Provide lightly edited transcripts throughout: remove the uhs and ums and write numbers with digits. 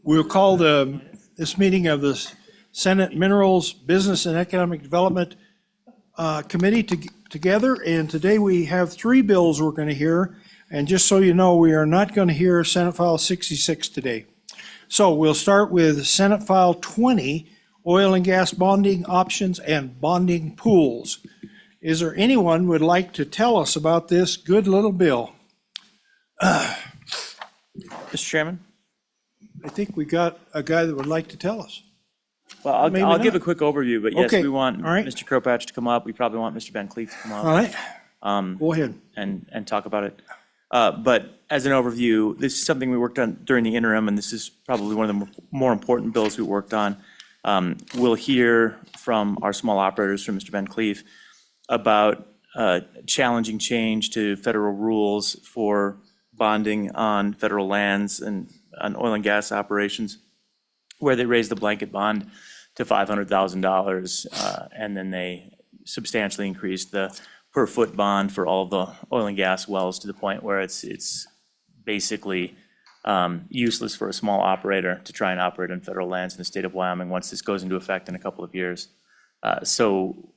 We'll call this meeting of the Senate Minerals Business and Economic Development Committee together. And today we have three bills we're going to hear. And just so you know, we are not going to hear Senate File 66 today. So we'll start with Senate File 20, Oil and Gas Bonding Options and Bonding Pools. Is there anyone who would like to tell us about this good little bill? Mr. Chairman? I think we got a guy that would like to tell us. Well, I'll Maybe give not. a quick overview, but yes, Okay, we want all right. Mr. Kropatch to come up. We probably want Mr. Van Cleef to come All up right, go ahead. and talk about it. But as an overview, this is something we worked on during the interim, and this is probably one of the more important bills we worked on. We'll hear from our small operators, from Mr. Van Cleef, about challenging change to federal rules for bonding on federal lands and on oil and gas operations, where they raised the blanket bond to $500,000, and then they substantially increased the per foot bond for all of the oil and gas wells to the point where it's basically useless for a small operator to try and operate on federal lands in the state of Wyoming once this goes into effect in a couple of years. So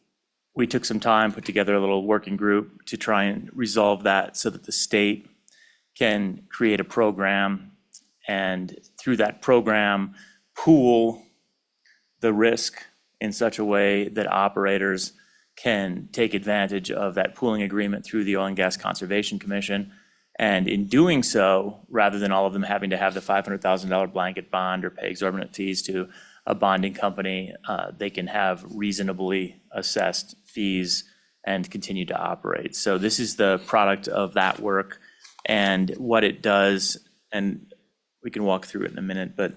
we took some time, put together a little working group to try and resolve that so that the state can create a program, and through that program, pool the risk in such a way that operators can take advantage of that pooling agreement through the Oil and Gas Conservation Commission. And in doing so, rather than all of them having to have the $500,000 blanket bond or pay exorbitant fees to a bonding company, they can have reasonably assessed fees and continue to operate. So this is the product of that work. And what it does, and we can walk through it in a minute, but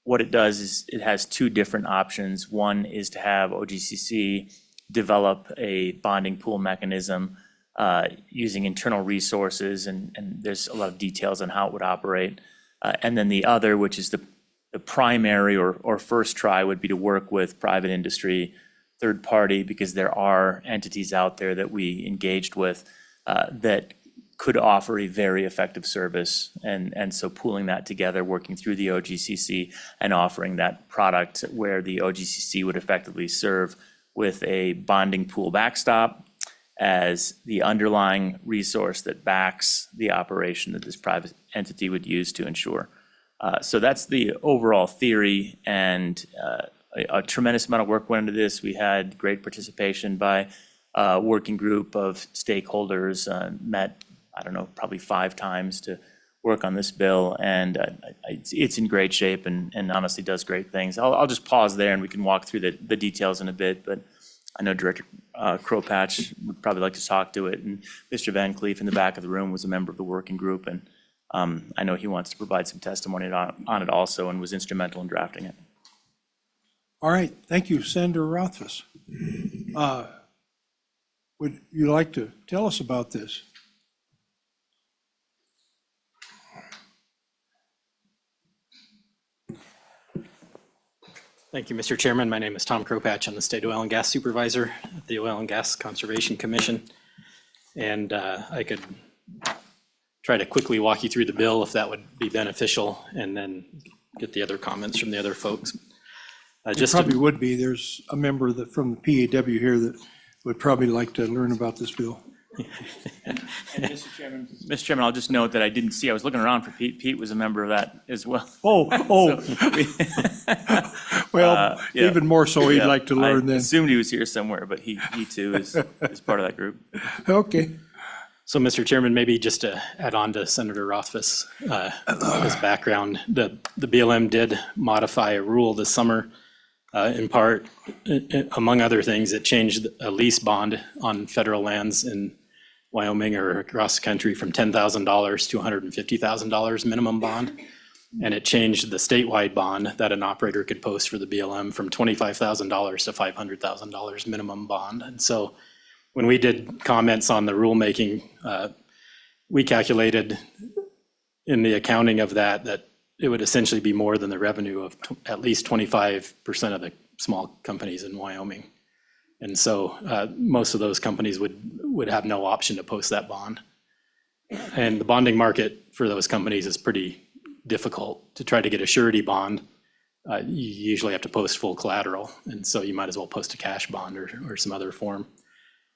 what it does is it has two different options. One is to have OGCC develop a bonding pool mechanism using internal resources, and there's a lot of details on how it would operate. And then the other, which is the primary or first try, would be to work with private industry, third party, because there are entities out there that we engaged with that could offer a very effective service. And so pooling that together, working through the OGCC and offering that product where the OGCC would effectively serve with a bonding pool backstop as the underlying resource that backs the operation that this private entity would use to ensure. So that's the overall theory, and a tremendous amount of work went into this. We had great participation by a working group of stakeholders, met, I don't know, probably 5 times to work on this bill, and it's in great shape and honestly does great things. I'll just pause there and we can walk through the details in a bit, but I know Director Kropatch would probably like to talk to it, and Mr. Van Cleef in the back of the room was a member of the working group, and I know he wants to provide some testimony on it also and was instrumental in drafting it. All right, thank you, Senator Rothfuss. Would you like to tell us about this? Thank you, Mr. Chairman. My name is Tom Kropatch. I'm the State Oil and Gas Supervisor at the Oil and Gas Conservation Commission. And I could try to quickly walk you through the bill if that would be beneficial, and then get the other comments from the other folks. It probably would be. There's a member from the PAW here that would probably like to learn about this bill. And Mr. Chairman, I'll just note that I didn't see, I was looking around for Pete. Pete was a member of that as well. Well, yeah. even more so he'd Yeah, like to learn I then. assumed he was here somewhere, but he too is part of that group. Okay. So, Mr. Chairman, maybe just to add on to Senator Rothfuss, his background, the BLM did modify a rule this summer. In part, among other things, it changed a lease bond on federal lands in Wyoming or across the country from $10,000 to $150,000 minimum bond. And it changed the statewide bond that an operator could post for the BLM from $25,000 to $500,000 minimum bond. And so when we did comments on the rulemaking, we calculated in the accounting of that it would essentially be more than the revenue of at least 25% of the small companies in Wyoming. And so most of those companies would have no option to post that bond. And the bonding market for those companies is pretty difficult to try to get a surety bond. You usually have to post full collateral, and so you might as well post a cash bond or some other form.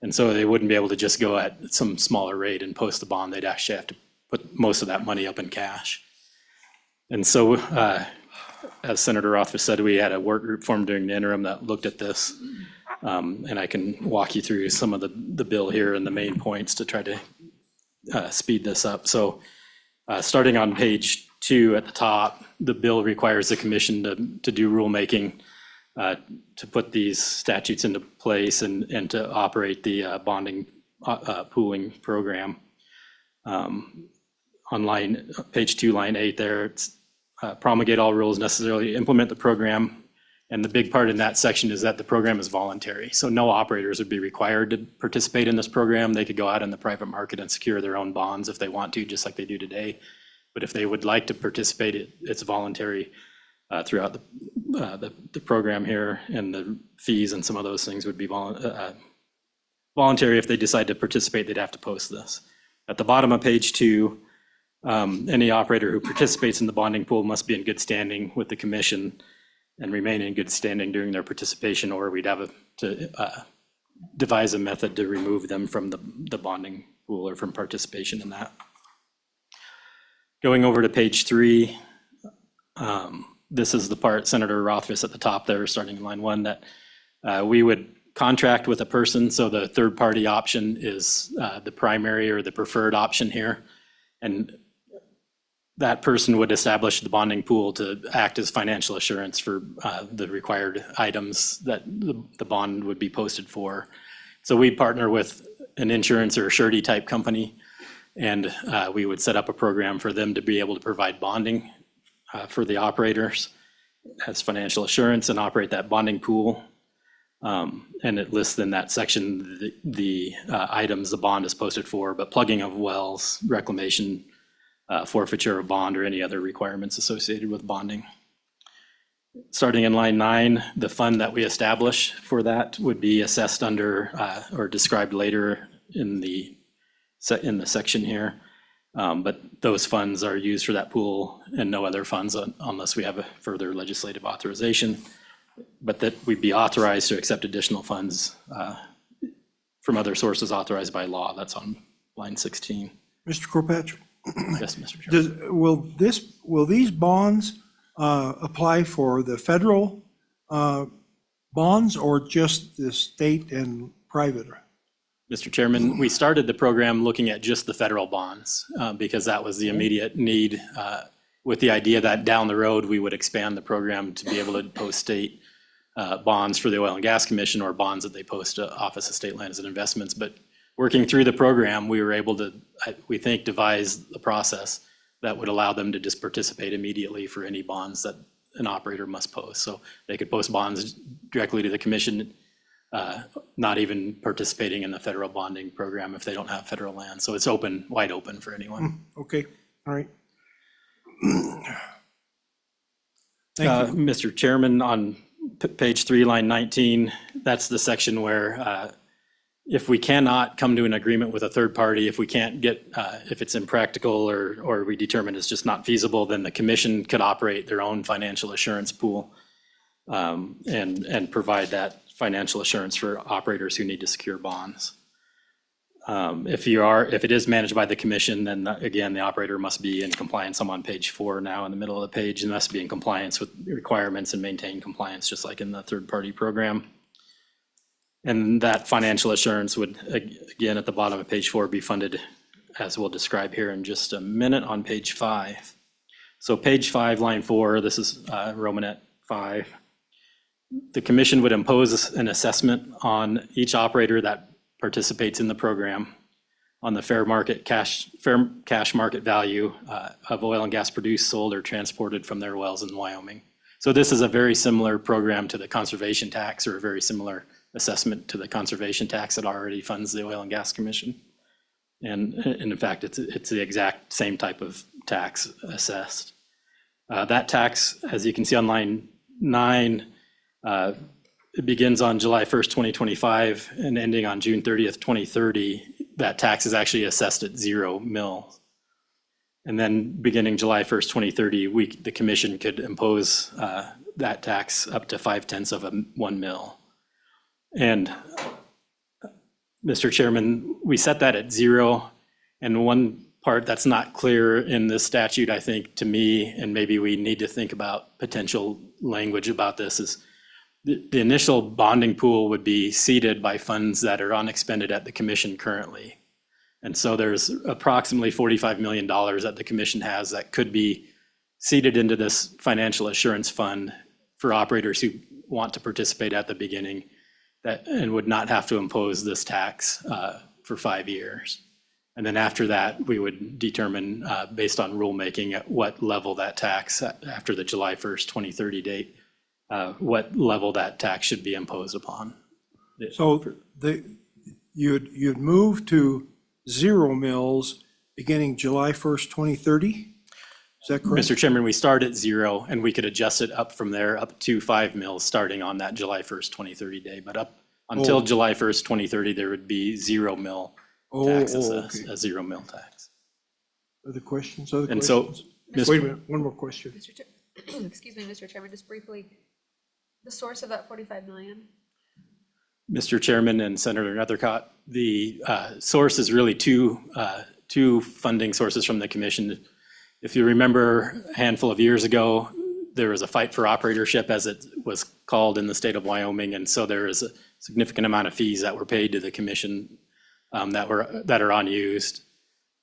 And so they wouldn't be able to just go at some smaller rate and post the bond. They'd actually have to put most of that money up in cash. And so, as Senator Rothfuss said, we had a work group formed during the interim that looked at this. And I can walk you through some of the bill here and the main points to try to speed this up. So starting on page 2 at the top, the bill requires the commission to do rulemaking to put these statutes into place and to operate the bonding pooling program. On page 2, line 8 there, it's promulgate all rules necessarily to implement the program. And the big part in that section is that the program is voluntary. So no operators would be required to participate in this program. They could go out in the private market and secure their own bonds if they want to, just like they do today. But if they would like to participate, it's voluntary throughout the program here. And the fees and some of those things would be voluntary. If they decide to participate, they'd have to post this. At the bottom of page 2, any operator who participates in the bonding pool must be in good standing with the commission and remain in good standing during their participation, or we'd have to devise a method to remove them from the bonding pool or from participation in that. Going over to page 3, this is the part, Senator Rothfuss at the top there, starting in line 1, that we would contract with a person. So the third party option is the primary or the preferred option here. And that person would establish the bonding pool to act as financial assurance for the required items that the bond would be posted for. So we partner with an insurance or surety type company, and we would set up a program for them to be able to provide bonding for the operators as financial assurance and operate that bonding pool. And it lists in that section the items the bond is posted for, but plugging of wells, reclamation, forfeiture of bond, or any other requirements associated with bonding. Starting in line 9, the fund that we establish for that would be assessed under or described later in the section here. But those funds are used for that pool and no other funds unless we have a further legislative authorization. But that we'd be authorized to accept additional funds from other sources authorized by law. That's on line 16. Mr. Kropatch, Yes, Mr. Chairman. will these bonds apply for the federal bonds or just the state and private? Mr. Chairman, we started the program looking at just the federal bonds because that was the immediate need, with the idea that down the road we would expand the program to be able to post state bonds for the Oil and Gas Commission or bonds that they post to Office of State Lands and Investments. But working through the program, we were able to, we think, devise the process that would allow them to just participate immediately for any bonds that an operator must post. So they could post bonds directly to the commission, not even participating in the federal bonding program if they don't have federal land. So it's open, wide open for anyone. Okay, all right. Thank you. Mr. Chairman, on page 3, line 19, that's the section where if we cannot come to an agreement with a third party, if we can't get, if it's impractical or we determine it's just not feasible, then the commission could operate their own financial assurance pool and provide that financial assurance for operators who need to secure bonds. If it is managed by the commission, then again, the operator must be in compliance. I'm on page 4 now in the middle of the page, and must be in compliance with requirements and maintain compliance, just like in the third party program. And that financial assurance would, again, at the bottom of page 4, be funded, as we'll describe here in just a minute, on page 5. So page 5, line 4, this is Romanet 5. The commission would impose an assessment on each operator that participates in the program on the fair cash market value of oil and gas produced, sold, or transported from their wells in Wyoming. So this is a very similar program to the conservation tax, or a very similar assessment to the conservation tax that already funds the Oil and Gas Commission. And in fact, it's the exact same type of tax assessed. That tax, as you can see on line 9, it begins on July 1st, 2025, and ending on June 30th, 2030. That tax is actually assessed at 0 mil. And then beginning July 1st, 2030, the commission could impose that tax up to 0.5 mil. And Mr. Chairman, we set that at 0. And one part that's not clear in this statute, I think, to me, and maybe we need to think about potential language about this, is the initial bonding pool would be seeded by funds that are unexpended at the commission currently. And so there's approximately $45 million that the commission has that could be seeded into this financial assurance fund for operators who want to participate at the beginning and would not have to impose this tax for 5 years. And then after that, we would determine, based on rulemaking, at what level that tax, after the July 1st, 2030 date, what level that tax should be imposed upon. So you'd move to 0 mills beginning July 1st, 2030? Is that correct? Mr. Chairman, we start at 0 and we could adjust it up from there up to 5 mills starting on that July 1st, 2030 day. But up until July 1st, 2030, there would be 0 mil tax as a 0 mil tax. Other questions? And so, Wait a minute, one more question. Excuse me, Mr. Chairman, just briefly, the source of that 45 million? Mr. Chairman and Senator Nethercott, the source is really two funding sources from the commission. If you remember, a handful of years ago, there was a fight for operatorship, as it was called, in the state of Wyoming, and so there is a significant amount of fees that were paid to the commission that are unused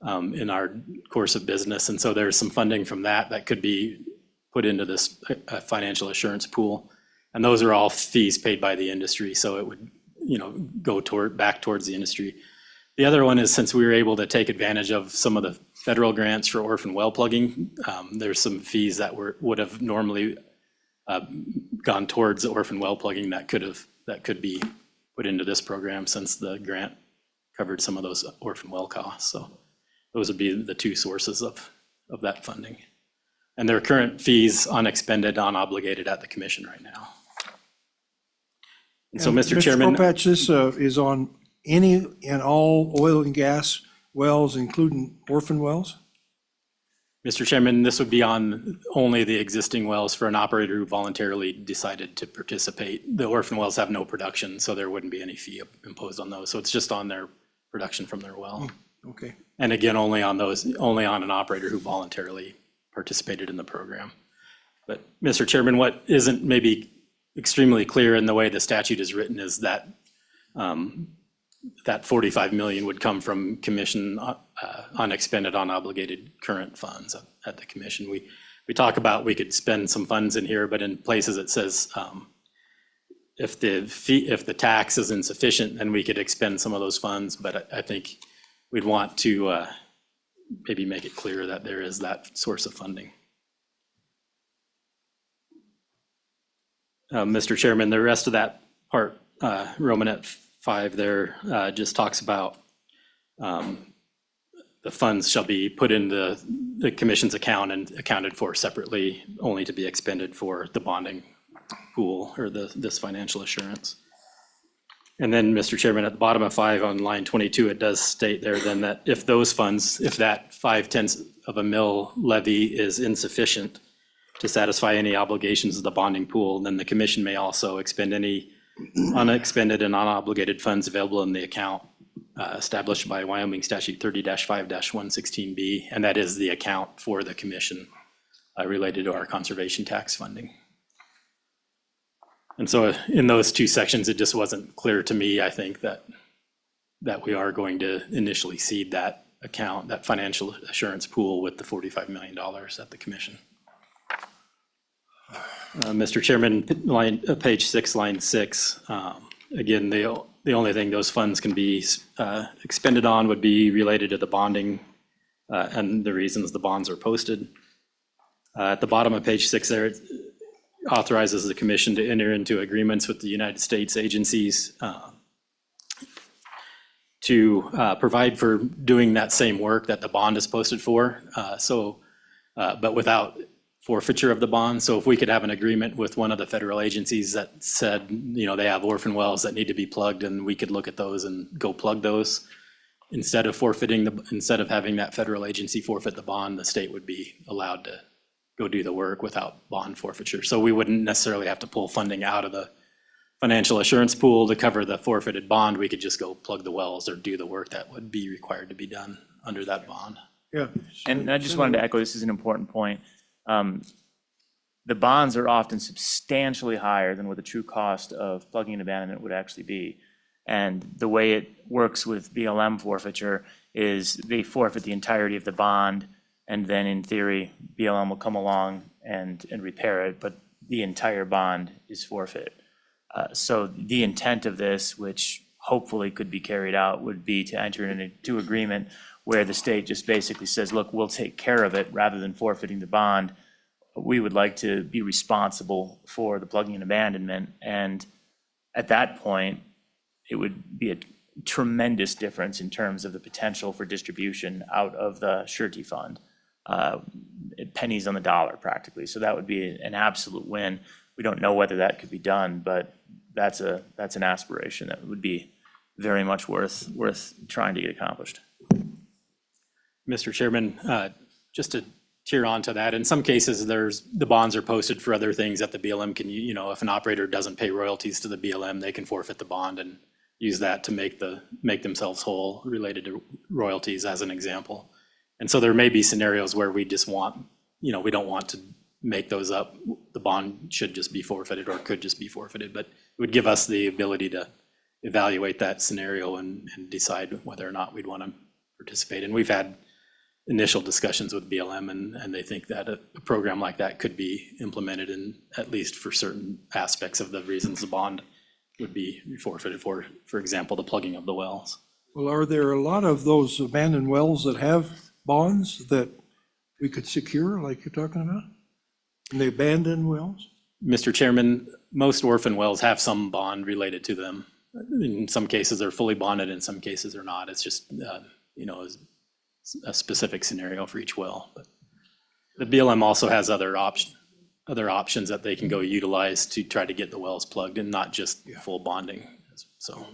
in our course of business, and so there's some funding from that could be put into this financial assurance pool, and those are all fees paid by the industry, so it would, go back towards the industry. The other one is, since we were able to take advantage of some of the federal grants for orphan well plugging, there's some fees that would have normally gone towards orphan well plugging that could be put into this program, since the grant covered some of those orphan well costs. So those would be the two sources of that funding. And there are current fees unexpended, unobligated at the commission right now. And so, Mr. Chairman. Mr. Kopach, this is on any and all oil and gas wells, including orphan wells? Mr. Chairman, this would be on only the existing wells for an operator who voluntarily decided to participate. The orphan wells have no production, so there wouldn't be any fee imposed on those. So it's just on their production from their well. Okay. And again, only on an operator who voluntarily participated in the program. But Mr. Chairman, what isn't maybe extremely clear in the way the statute is written is that that 45 million would come from commission unexpended, unobligated current funds at the commission. We talk about we could spend some funds in here, but in places it says if the tax is insufficient, then we could expend some of those funds. But I think we'd want to maybe make it clear that there is that source of funding. Mr. Chairman, the rest of that part, Romanet 5 there, just talks about the funds shall be put in the commission's account and accounted for separately, only to be expended for the bonding pool or this financial assurance. And then, Mr. Chairman, at the bottom of 5 on line 22, it does state there then that if those funds, if that 0.5 mil levy is insufficient to satisfy any obligations of the bonding pool, then the commission may also expend any unexpended and unobligated funds available in the account established by Wyoming Statute 30-5-116B, and that is the account for the commission related to our conservation tax funding. And so in those two sections, it just wasn't clear to me, I think, that we are going to initially seed that account, that financial assurance pool, with the $45 million at the commission. Mr. Chairman, page 6, line 6, again, the only thing those funds can be expended on would be related to the bonding and the reasons the bonds are posted. At the bottom of page 6 there, it authorizes the commission to enter into agreements with the United States agencies to provide for doing that same work that the bond is posted for, but without forfeiture of the bond. So if we could have an agreement with one of the federal agencies that said, they have orphan wells that need to be plugged, and we could look at those and go plug those, instead of having that federal agency forfeit the bond, the state would be allowed to go do the work without bond forfeiture. So we wouldn't necessarily have to pull funding out of the financial assurance pool to cover the forfeited bond. We could just go plug the wells or do the work that would be required to be done under that bond. Yeah. And I just wanted to echo, this is an important point. The bonds are often substantially higher than what the true cost of plugging and abandonment would actually be. And the way it works with BLM forfeiture is they forfeit the entirety of the bond, and then in theory, BLM will come along and repair it, but the entire bond is forfeit. So the intent of this, which hopefully could be carried out, would be to enter into agreement where the state just basically says, look, we'll take care of it rather than forfeiting the bond. We would like to be responsible for the plugging and abandonment. And at that point, it would be a tremendous difference in terms of the potential for distribution out of the surety fund. Pennies on the dollar practically. So that would be an absolute win. We don't know whether that could be done, but that's an aspiration that would be very much worth trying to get accomplished. Mr. Chairman, just to tier on to that, in some cases, the bonds are posted for other things that the BLM can, if an operator doesn't pay royalties to the BLM, they can forfeit the bond and use that to make themselves whole related to royalties, as an example. And so there may be scenarios where we just want, we don't want to make those up. The bond should just be forfeited or could just be forfeited, but it would give us the ability to evaluate that scenario and decide whether or not we'd want to participate. And we've had initial discussions with BLM, and they think that a program like that could be implemented, in at least for certain aspects of the reasons the bond would be forfeited for example, the plugging of the wells. Well, are there a lot of those abandoned wells that have bonds that we could secure, like you're talking about? And the abandoned wells? Mr. Chairman, most orphan wells have some bond related to them. In some cases, they're fully bonded, in some cases they're not. It's just, a specific scenario for each well. But the BLM also has other options that they can go utilize to try to get the wells plugged, and not just full bonding. So,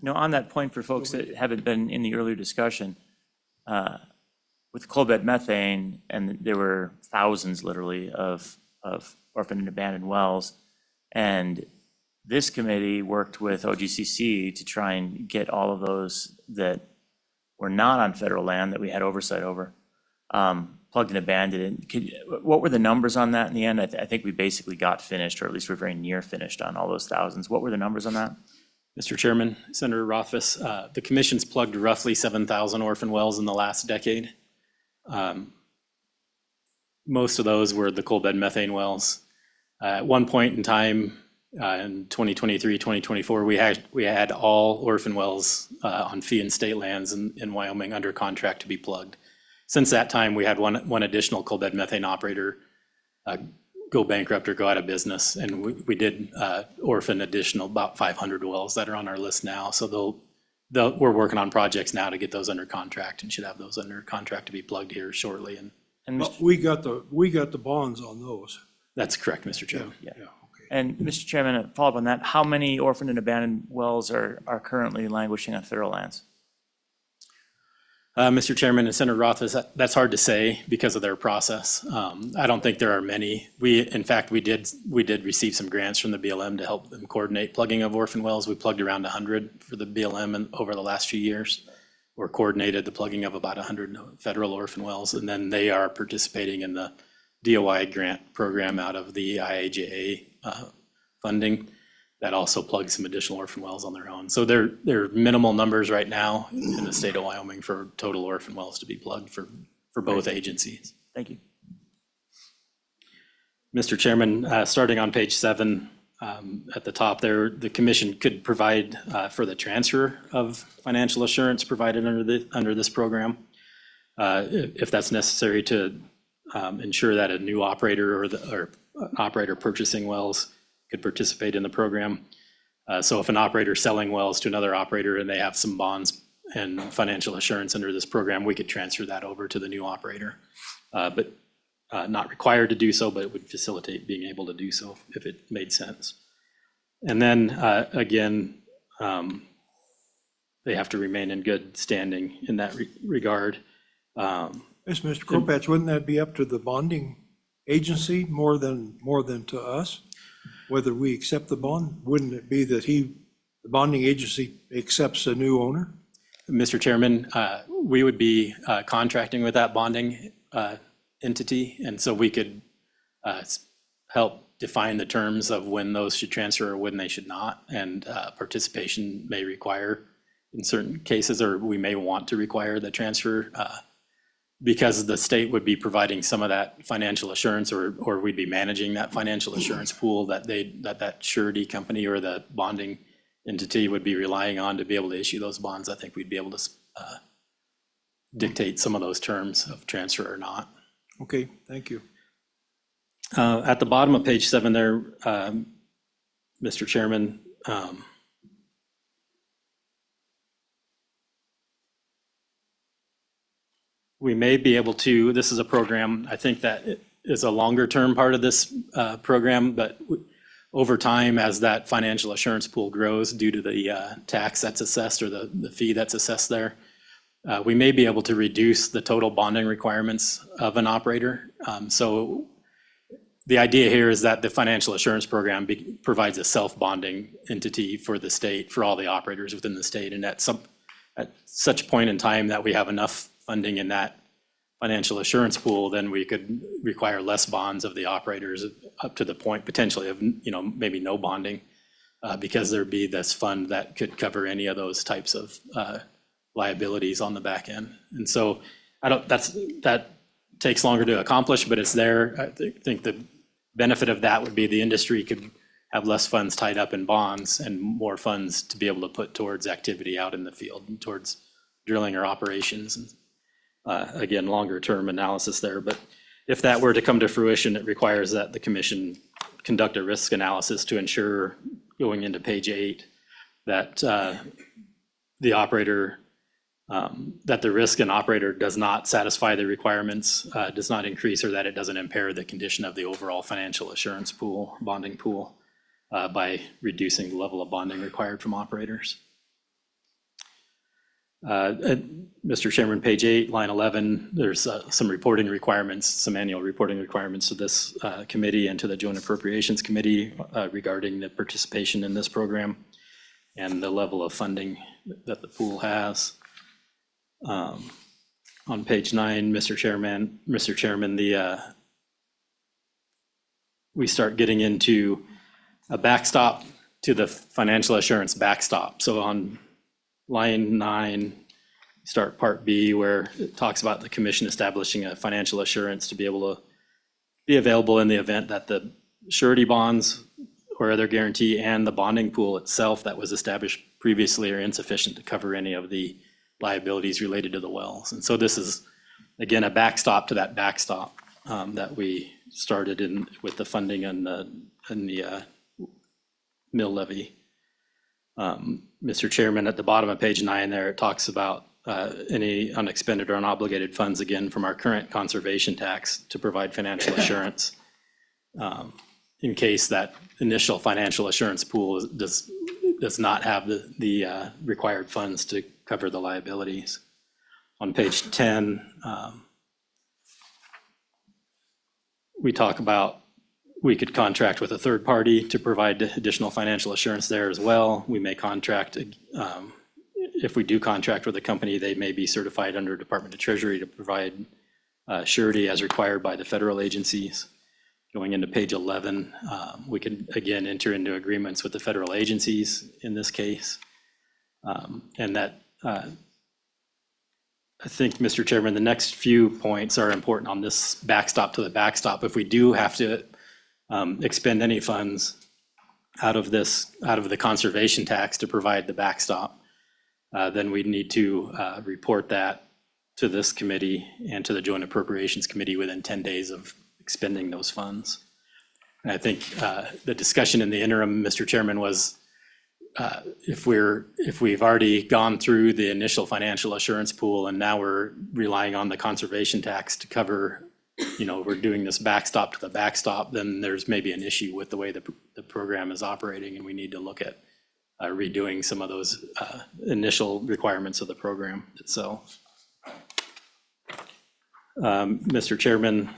On that point, for folks that haven't been in the earlier discussion, with coal bed methane, and there were thousands literally of orphaned and abandoned wells, and this committee worked with OGCC to try and get all of those that were not on federal land that we had oversight over, plugged and abandoned. What were the numbers on that in the end? I think we basically got finished, or at least we're very near finished on all those thousands. What were the numbers on that? Mr. Chairman, Senator Rothfuss, the commission's plugged roughly 7,000 orphan wells in the last decade. Most of those were the coal bed methane wells. At one point in time, in 2023, 2024, we had all orphan wells on fee and state lands in Wyoming under contract to be plugged. Since that time, we had one additional coal bed methane operator go bankrupt or go out of business, and we did orphan additional about 500 wells that are on our list now. So we're working on projects now to get those under contract, and should have those under contract to be plugged here shortly. And Well, we got the bonds on those. that's correct, Mr. Chairman. Yeah, okay. And Mr. Chairman, a follow-up on that, how many orphaned and abandoned wells are currently languishing on federal lands? Mr. Chairman and Senator Rothfuss, that's hard to say because of their process. I don't think there are many. In fact, we did receive some grants from the BLM to help them coordinate plugging of orphan wells. We plugged around 100 for the BLM over the last few years, or coordinated the plugging of about 100 federal orphan wells. And then they are participating in the DOI grant program out of the IAJA funding that also plugs some additional orphan wells on their own. So they're minimal numbers right now in the state of Wyoming for total orphan wells to be plugged for both agencies. Thank you. Mr. Chairman, starting on page 7, at the top there, the commission could provide for the transfer of financial assurance provided under this program, if that's necessary to ensure that a new operator or operator purchasing wells could participate in the program. So if an operator is selling wells to another operator and they have some bonds and financial assurance under this program, we could transfer that over to the new operator. But not required to do so, but it would facilitate being able to do so if it made sense. And then again, they have to remain in good standing in that regard. Yes, Mr. Kropatz, wouldn't that be up to the bonding agency more than to us? Whether we accept the bond, wouldn't it be that the bonding agency accepts a new owner? Mr. Chairman, we would be contracting with that bonding entity, and so we could help define the terms of when those should transfer or when they should not, and participation may require in certain cases, or we may want to require the transfer because the state would be providing some of that financial assurance, or we'd be managing that financial assurance pool that surety company or the bonding entity would be relying on to be able to issue those bonds. I think we'd be able to dictate some of those terms of transfer or not. Okay, thank you. At the bottom of page 7 there, Mr. Chairman, we may be able to, this is a program, I think that is a longer term part of this program, but over time, as that financial assurance pool grows due to the tax that's assessed or the fee that's assessed there, we may be able to reduce the total bonding requirements of an operator. So the idea here is that the financial assurance program provides a self-bonding entity for the state, for all the operators within the state. And at such point in time that we have enough funding in that financial assurance pool, then we could require less bonds of the operators up to the point potentially of, maybe no bonding, because there'd be this fund that could cover any of those types of liabilities on the back end. And so that takes longer to accomplish, but it's there. I think the benefit of that would be the industry could have less funds tied up in bonds and more funds to be able to put towards activity out in the field and towards drilling or operations. And again, longer term analysis there. But if that were to come to fruition, it requires that the commission conduct a risk analysis to ensure, going into page 8, that the operator, that the risk an operator does not satisfy the requirements, does not increase, or that it doesn't impair the condition of the overall financial assurance pool, bonding pool, by reducing the level of bonding required from operators. Mr. Chairman, page 8, line 11, there's some reporting requirements, some annual reporting requirements to this committee and to the Joint Appropriations Committee regarding the participation in this program and the level of funding that the pool has. On page 9, Mr. Chairman, we start getting into a backstop to the financial assurance backstop. So on line 9, start part B, where it talks about the commission establishing a financial assurance to be able to be available in the event that the surety bonds or other guarantee and the bonding pool itself that was established previously are insufficient to cover any of the liabilities related to the wells. And so this is, again, a backstop to that backstop that we started in with the funding and the mill levy. Mr. Chairman, at the bottom of page 9 there, it talks about any unexpended or unobligated funds, again, from our current conservation tax to provide financial assurance in case that initial financial assurance pool does not have the required funds to cover the liabilities. On page 10, we talk about we could contract with a third party to provide additional financial assurance there as well. We may contract, if we do contract with a company, they may be certified under Department of Treasury to provide surety as required by the federal agencies. Going into page 11, we could again enter into agreements with the federal agencies in this case. And that, I think, Mr. Chairman, the next few points are important on this backstop to the backstop. If we do have to expend any funds out of the conservation tax to provide the backstop, then we'd need to report that to this committee and to the Joint Appropriations Committee within 10 days of expending those funds. And I think the discussion in the interim, Mr. Chairman, was if we've already gone through the initial financial assurance pool and now we're relying on the conservation tax to cover, we're doing this backstop to the backstop, then there's maybe an issue with the way the program is operating, and we need to look at redoing some of those initial requirements of the program itself. Mr. Chairman,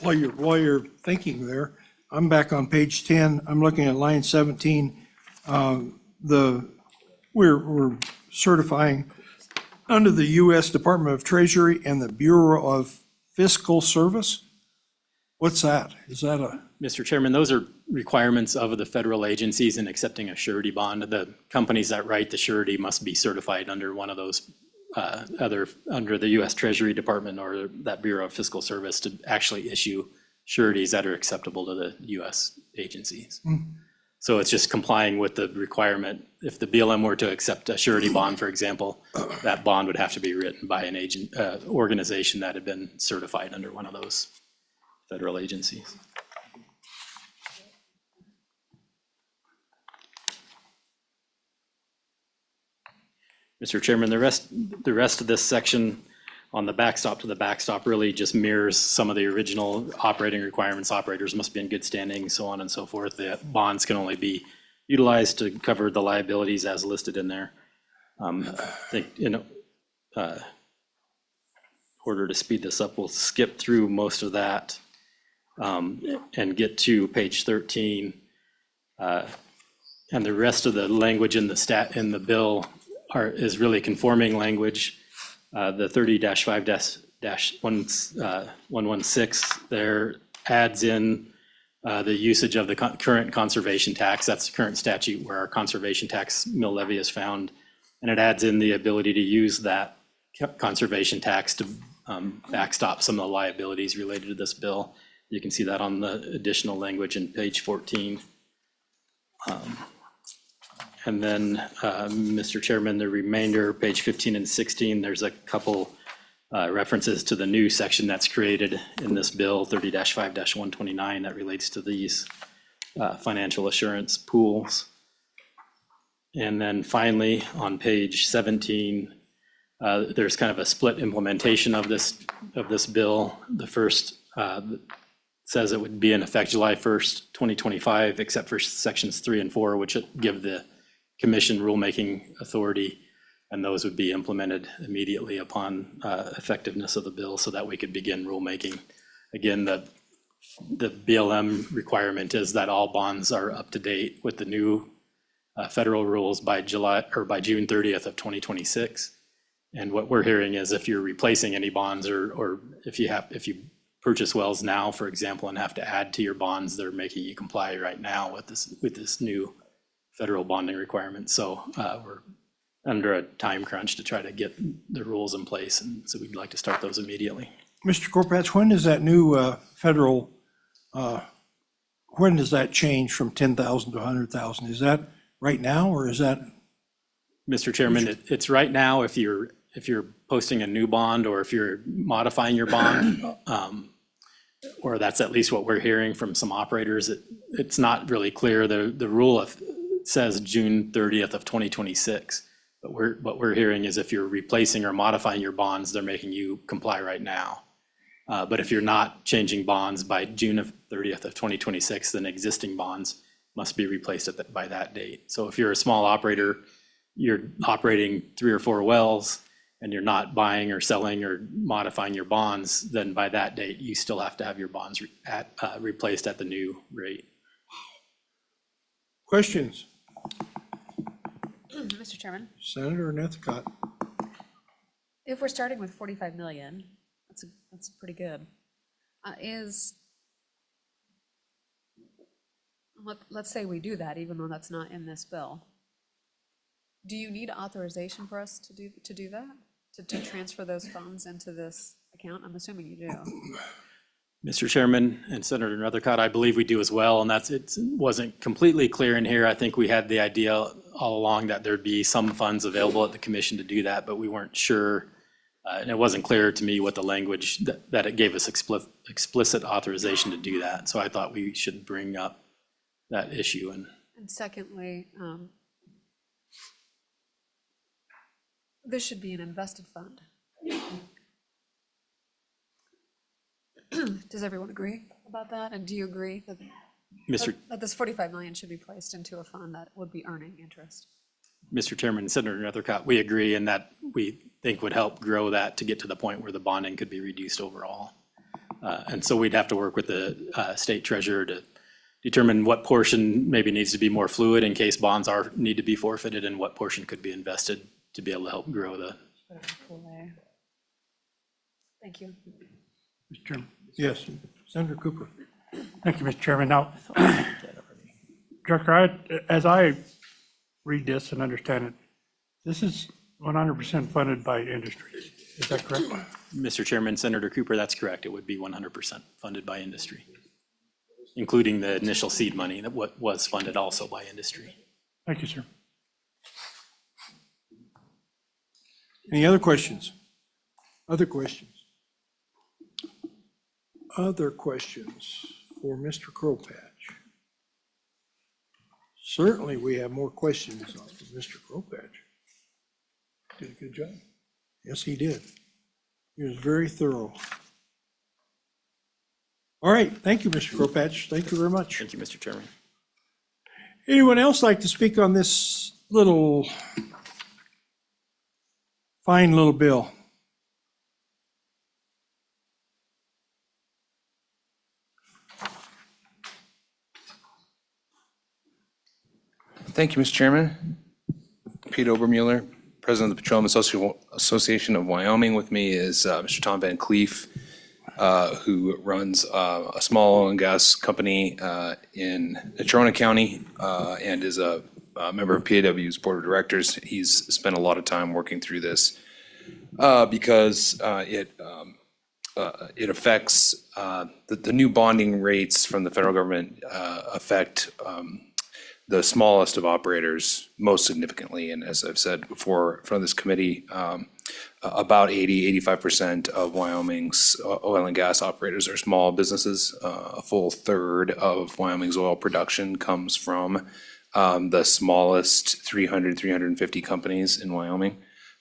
While you're thinking there, I'm back on page 10. I'm looking at line 17. We're certifying under the U.S. Department of Treasury and the Bureau of Fiscal Service. What's that? Is that a, Mr. Chairman, those are requirements of the federal agencies in accepting a surety bond. The companies that write the surety must be certified under one of those under the U.S. Treasury Department or that Bureau of Fiscal Service to actually issue sureties that are acceptable to the U.S. agencies. So it's just complying with the requirement. If the BLM were to accept a surety bond, for example, that bond would have to be written by an organization that had been certified under one of those federal agencies. Mr. Chairman, the rest of this section on the backstop to the backstop really just mirrors some of the original operating requirements. Operators must be in good standing, so on and so forth. The bonds can only be utilized to cover the liabilities as listed in there. I think in order to speed this up, we'll skip through most of that and get to page 13. And the rest of the language in the bill is really conforming language. The 30-5-116 there adds in the usage of the current conservation tax. That's the current statute where our conservation tax mill levy is found. And it adds in the ability to use that conservation tax to backstop some of the liabilities related to this bill. You can see that on the additional language in page 14. And then, Mr. Chairman, the remainder, page 15 and 16, there's a couple references to the new section that's created in this bill, 30-5-129, that relates to these financial assurance pools. And then finally, on page 17, there's kind of a split implementation of this bill. The first says it would be in effect July 1st, 2025, except for sections 3 and 4, which give the commission rulemaking authority, and those would be implemented immediately upon effectiveness of the bill so that we could begin rulemaking. Again, the BLM requirement is that all bonds are up to date with the new federal rules by June 30th of 2026. And what we're hearing is if you're replacing any bonds or if you purchase wells now, for example, and have to add to your bonds, they're making you comply right now with this new federal bonding requirement. So we're under a time crunch to try to get the rules in place. And so we'd like to start those immediately. Mr. Corpatch, when does that new federal, when does that change from 10,000 to 100,000? Is that right now or is that? Mr. Chairman, it's right now if you're posting a new bond or if you're modifying your bond, or that's at least what we're hearing from some operators. It's not really clear. The rule says June 30th of 2026, but what we're hearing is if you're replacing or modifying your bonds, they're making you comply right now. But if you're not changing bonds by June 30th of 2026, then existing bonds must be replaced by that date. So if you're a small operator, you're operating 3 or 4 wells, and you're not buying or selling or modifying your bonds, then by that date, you still have to have your bonds replaced at the new rate. Questions? Mr. Chairman, Senator Northcott. if we're starting with 45 million, that's pretty good. Let's say we do that, even though that's not in this bill. Do you need authorization for us to do that? To transfer those funds into this account? I'm assuming you do. Mr. Chairman and Senator Northcott, I believe we do as well, and it wasn't completely clear in here. I think we had the idea all along that there'd be some funds available at the commission to do that, but we weren't sure. And it wasn't clear to me what the language that it gave us explicit authorization to do that. So I thought we should bring up that issue. And secondly, this should be an invested fund. Does everyone agree about that? And do you agree that, Mr. that this 45 million should be placed into a fund that would be earning interest? Mr. Chairman, Senator Nethercott, we agree, and that we think would help grow that to get to the point where the bonding could be reduced overall. And so we'd have to work with the state treasurer to determine what portion maybe needs to be more fluid in case bonds need to be forfeited, and what portion could be invested to be able to help grow the. Thank you. Mr. Chairman. Yes, Senator Cooper. Thank you, Mr. Chairman. Now, Director, as I read this and understand it, this is 100% funded by industry. Is that correct? Mr. Chairman, Senator Cooper, that's correct. It would be 100% funded by industry, including the initial seed money that was funded also by industry. Thank you, sir. Any other questions? Other questions? Other questions for Mr. Crowpatch? Certainly, we have more questions for Mr. Crowpatch. Did a good job. Yes, he did. He was very thorough. All right, thank you, Mr. Crowpatch. Thank you very much. Thank you, Mr. Chairman. Anyone else like to speak on this little, fine little bill? Thank you, Mr. Chairman. Pete Obermueller, President of the Petroleum Association of Wyoming. With me is Mr. Tom Van Cleef, who runs a small oil and gas company in Natrona County and is a member of PAW's Board of Directors. He's spent a lot of time working through this because it affects the new bonding rates from the federal government affect the smallest of operators most significantly. And as I've said before in front of this committee, about 85% of Wyoming's oil and gas operators are small businesses. A full third of Wyoming's oil production comes from the smallest 350 companies in Wyoming,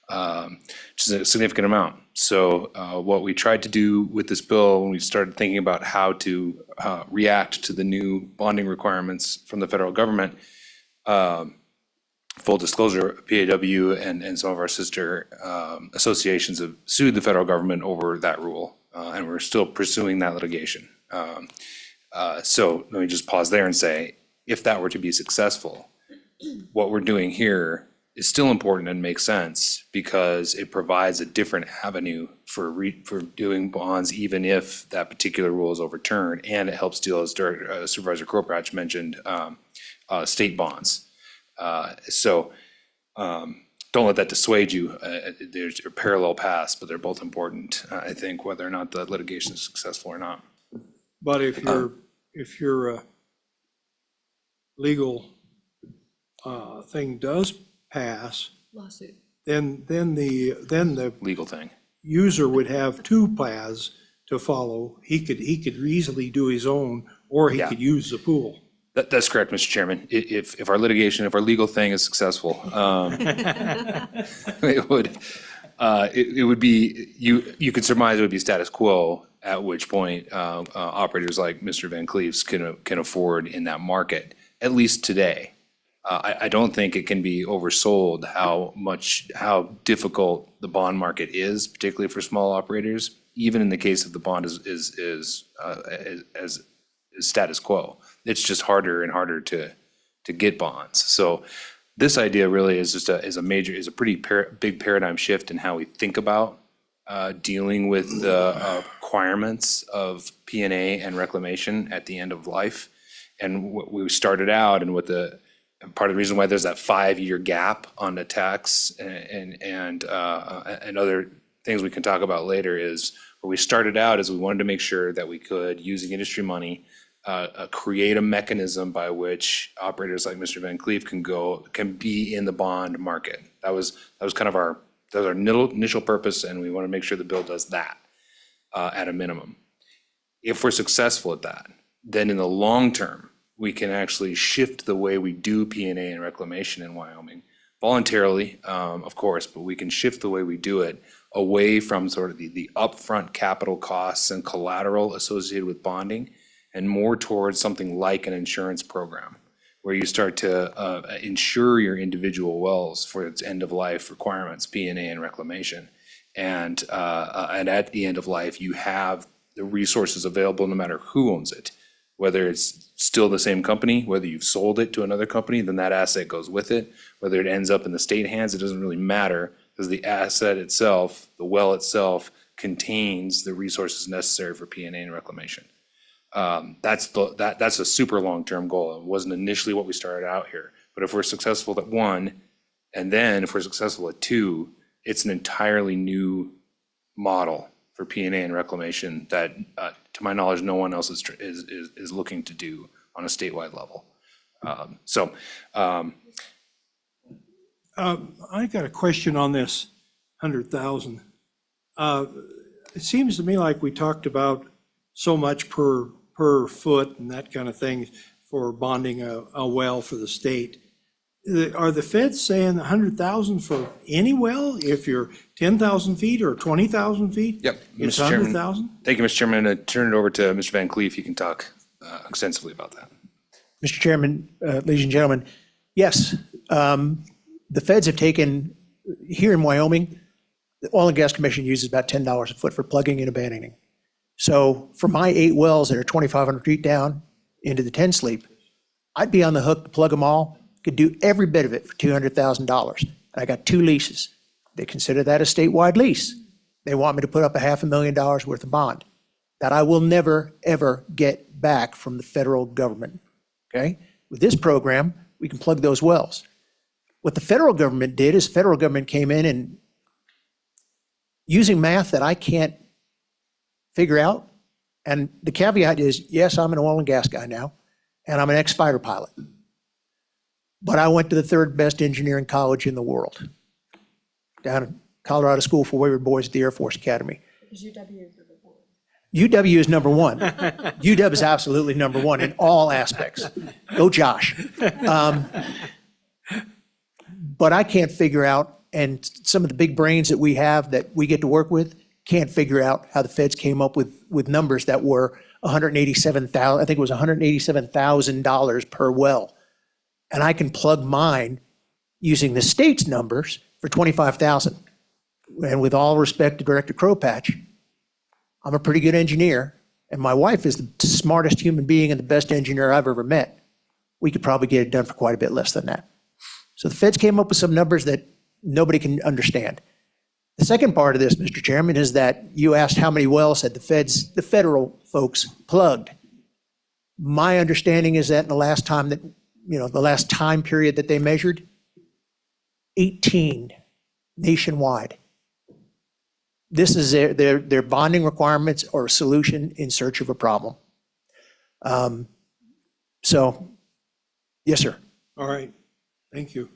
which is a significant amount. So what we tried to do with this bill when we started thinking about how to react to the new bonding requirements from the federal government, full disclosure, PAW and some of our sister associations have sued the federal government over that rule, and we're still pursuing that litigation. So let me just pause there and say, if that were to be successful, what we're doing here is still important and makes sense because it provides a different avenue for doing bonds, even if that particular rule is overturned, and it helps deal, as Supervisor Crowpatch mentioned, state bonds. So don't let that dissuade you. There's a parallel paths, but they're both important, I think, whether or not the litigation is successful or not. But if your legal thing does pass, Lawsuit. then the Legal thing. user would have two paths to follow. He could easily do his own, or he Yeah. could use the pool. That's correct, Mr. Chairman. If our legal thing is successful, it would be, you could surmise it would be status quo, at which point operators like Mr. Van Cleef's can afford in that market, at least today. I don't think it can be oversold how difficult the bond market is, particularly for small operators, even in the case of the bond is status quo. It's just harder and harder to get bonds. So this idea really is just a pretty big paradigm shift in how we think about dealing with the requirements of P&A and reclamation at the end of life. And what we started out, and part of the reason why there's that 5-year gap on the tax and other things we can talk about later, is where we started out is we wanted to make sure that we could, using industry money, create a mechanism by which operators like Mr. Van Cleef can be in the bond market. That was kind of our initial purpose, and we want to make sure the bill does that at a minimum. If we're successful at that, then in the long term, we can actually shift the way we do P&A and reclamation in Wyoming, voluntarily, of course, but we can shift the way we do it away from sort of the upfront capital costs and collateral associated with bonding, and more towards something like an insurance program, where you start to insure your individual wells for its end-of-life requirements, P&A and reclamation. And at the end of life, you have the resources available no matter who owns it. Whether it's still the same company, whether you've sold it to another company, then that asset goes with it. Whether it ends up in the state hands, it doesn't really matter, because the asset itself, the well itself, contains the resources necessary for P&A and reclamation. That's a super long-term goal. It wasn't initially what we started out here. But if we're successful at 1, and then if we're successful at 2, it's an entirely new model for P&A and reclamation that, to my knowledge, no one else is looking to do on a statewide level. I got a question on this 100,000. It seems to me like we talked about so much per foot and that kind of thing for bonding a well for the state. Are the feds saying 100,000 for any well, if you're 10,000 feet or 20,000 feet? Yep, It's Mr. Chairman. 100,000? Thank you, Mr. Chairman. I turn it over to Mr. Van Cleef. He can talk extensively about that. Mr. Chairman, ladies and gentlemen, yes, the feds have taken, here in Wyoming, the Oil and Gas Commission uses about $10 a foot for plugging and abandoning. So for my 8 wells that are 2,500 feet down into the 10 sleep, I'd be on the hook to plug them all, could do every bit of it for $200,000. I got 2 leases. They consider that a statewide lease. They want me to put up $500,000 worth of bond that I will never, ever get back from the federal government, okay? With this program, we can plug those wells. What the federal government did is federal government came in and using math that I can't figure out. And the caveat is, yes, I'm an oil and gas guy now, and I'm an ex-fighter pilot. But I went to the 3rd best engineering college in the world, down at Colorado School for Wayward Boys at the Air Force Academy. UW is number 1. UW is absolutely number 1 in all aspects. Go Josh. But I can't figure out, and some of the big brains that we have that we get to work with can't figure out how the feds came up with numbers that were $187,000, I think it was $187,000 per well. And I can plug mine using the state's numbers for $25,000. And with all respect to Director Crowpatch, I'm a pretty good engineer, and my wife is the smartest human being and the best engineer I've ever met. We could probably get it done for quite a bit less than that. So the feds came up with some numbers that nobody can understand. The second part of this, Mr. Chairman, is that you asked how many wells had the federal folks plugged. My understanding is that in the last time period that they measured, 18 nationwide. This is their bonding requirements or a solution in search of a problem. So, yes, sir. All right, thank you.